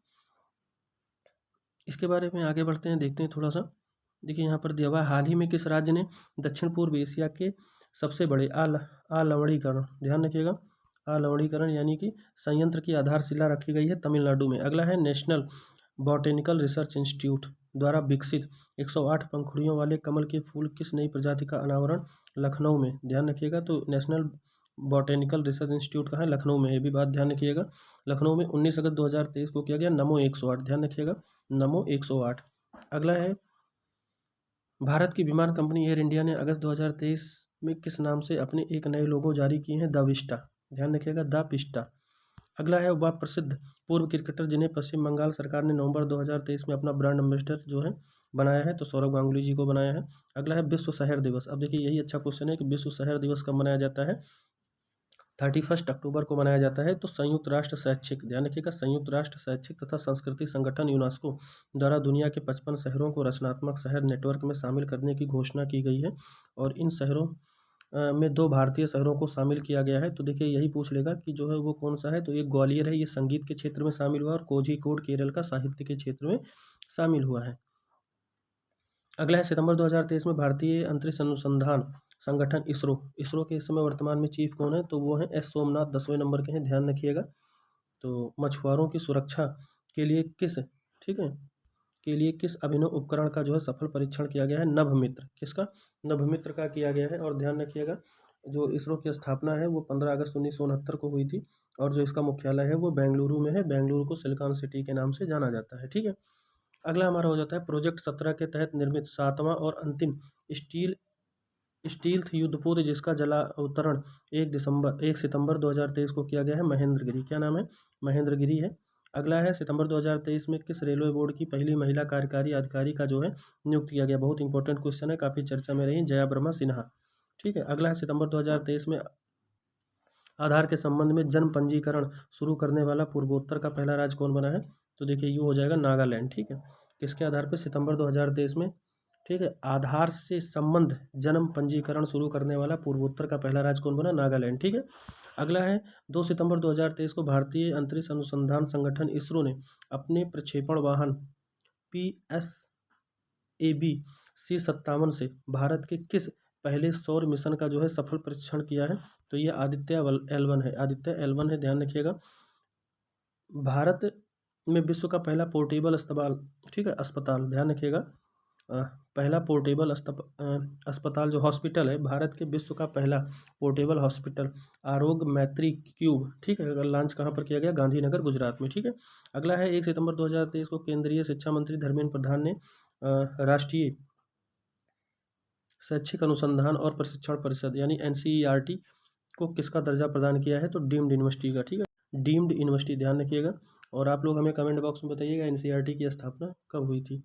इसके बारे में आगे बढ़ते हैं, देखते हैं थोड़ा सा, देखिए यहाँ पर दिया हुआ है, हाल ही में किस राज्य ने दक्षिण पूर्व एशिया के सबसे बड़े अलवणीकरण, ध्यान रखिएगा, अलवणीकरण यानी कि संयंत्र की आधारशिला रखी गई है? तमिलनाडु में। अगला है, नेशनल बॉटेनिकल रिसर्च इंस्टीट्यूट द्वारा विकसित 108 पंखुड़ियों वाले कमल के फूल किस नई प्रजाति का अनावरण? लखनऊ में, ध्यान रखिएगा। तो नेशनल बॉटेनिकल रिसर्च इंस्टीट्यूट कहाँ है? लखनऊ में, ये भी बात ध्यान रखिएगा। लखनऊ में 19 अगस्त 2023 को किया गया नमो 108, ध्यान रखिएगा, नमो 108। अगला है, भारत की विमान कंपनी एयर इंडिया ने अगस्त 2023 में किस नाम से अपने एक नए लोगो जारी किए हैं? द विस्टा, ध्यान रखिएगा, द पिस्टा। अगला है, वह प्रसिद्ध पूर्व क्रिकेटर जिन्हें पश्चिम बंगाल सरकार ने नवंबर 2023 में अपना ब्रांड एम्बेसडर जो है बनाया है? तो सौरव गांगुली जी को बनाया है। अगला है, विश्व शहर दिवस। अब देखिए यही अच्छा क्वेश्चन है कि विश्व शहर दिवस कब मनाया जाता है? 31 अक्टूबर को मनाया जाता है। तो संयुक्त राष्ट्र शैक्षिक, ध्यान रखिएगा, संयुक्त राष्ट्र शैक्षिक तथा सांस्कृतिक संगठन यूनेस्को द्वारा दुनिया के 55 शहरों को रचनात्मक शहर नेटवर्क में शामिल करने की घोषणा की गई है। और इन शहरों में 2 भारतीय शहरों को शामिल किया गया है। तो देखिए यही पूछ लेगा कि जो है वो कौन सा है, तो एक ग्वालियर है, ये संगीत के क्षेत्र में शामिल हुआ, और कोझिकोड केरल का साहित्य के क्षेत्र में शामिल हुआ है। अगला है, सितंबर 2023 में भारतीय अंतरिक्ष अनुसंधान संगठन इसरो के इस समय वर्तमान में चीफ कौन है? तो वो है एस सोमनाथ, 10वें नंबर के हैं, ध्यान रखिएगा। तो मछुआरों की सुरक्षा के लिए ठीक है, के लिए किस अभिनव उपकरण का जो है सफल परीक्षण किया गया है? नभमित्र, किसका? नभमित्र का किया गया है। और ध्यान रखिएगा, जो इसरो की स्थापना है वो 15 अगस्त 1969 को हुई थी, और जो इसका मुख्यालय है वो बेंगलुरु में है, बेंगलुरु को सिलिकॉन सिटी के नाम से जाना जाता है, ठीक है। अगला हमारा हो जाता है, प्रोजेक्ट 17 के तहत निर्मित 7वां और अंतिम स्टील्थ युद्धपोत जिसका जला अवतरण 1 सितंबर 2023 को किया गया है? महेंद्रगिरी। क्या नाम है? महेंद्रगिरी है। अगला है, सितंबर 2023 में किस रेलवे बोर्ड की पहली महिला कार्यकारी अधिकारी का जो है नियुक्त किया गया? बहुत इंपॉर्टेंट क्वेश्चन है, काफ़ी चर्चा में रही, जया वर्मा सिन्हा, ठीक है। अगला है, सितंबर 2023 में आधार के संबंध में जन्म पंजीकरण शुरू करने वाला पूर्वोत्तर का पहला राज्य कौन बना है? तो देखिए यू हो जाएगा नागालैंड। ठीक है, किसके आधार पर? सितंबर 2023 में। ठीक है, आधार से संबंध जन्म पंजीकरण शुरू करने वाला पूर्वोत्तर का पहला राज्य कौन बना? नागालैंड। ठीक है, अगला है 2 सितंबर 2023 को भारतीय अंतरिक्ष अनुसंधान संगठन इसरो ने अपने प्रक्षेपण वाहन PSAB C57 से भारत के किस पहले सौर मिशन का जो है सफल परीक्षण किया है? तो ये आदित्य L1 है। आदित्य L1 है, ध्यान रखिएगा। भारत में विश्व का पहला पोर्टेबल अस्पताल, ठीक है, अस्पताल, ध्यान रखिएगा, पहला पोर्टेबल अस्पताल जो हॉस्पिटल है, भारत के विश्व का पहला पोर्टेबल हॉस्पिटल आरोग्य मैत्री क्यूब, ठीक है, लॉन्च कहाँ पर किया गया? गांधीनगर, गुजरात में। ठीक है, अगला है 1 सितंबर 2023 को केंद्रीय शिक्षा मंत्री धर्मेंद्र प्रधान ने राष्ट्रीय शैक्षिक अनुसंधान और प्रशिक्षण परिषद यानी NCERT को किसका दर्जा प्रदान किया है? तो डीम्ड यूनिवर्सिटी का। ठीक है, डीम्ड यूनिवर्सिटी, ध्यान रखिएगा। और आप लोग हमें कमेंट बॉक्स में बताइएगा NCERT की स्थापना कब हुई थी।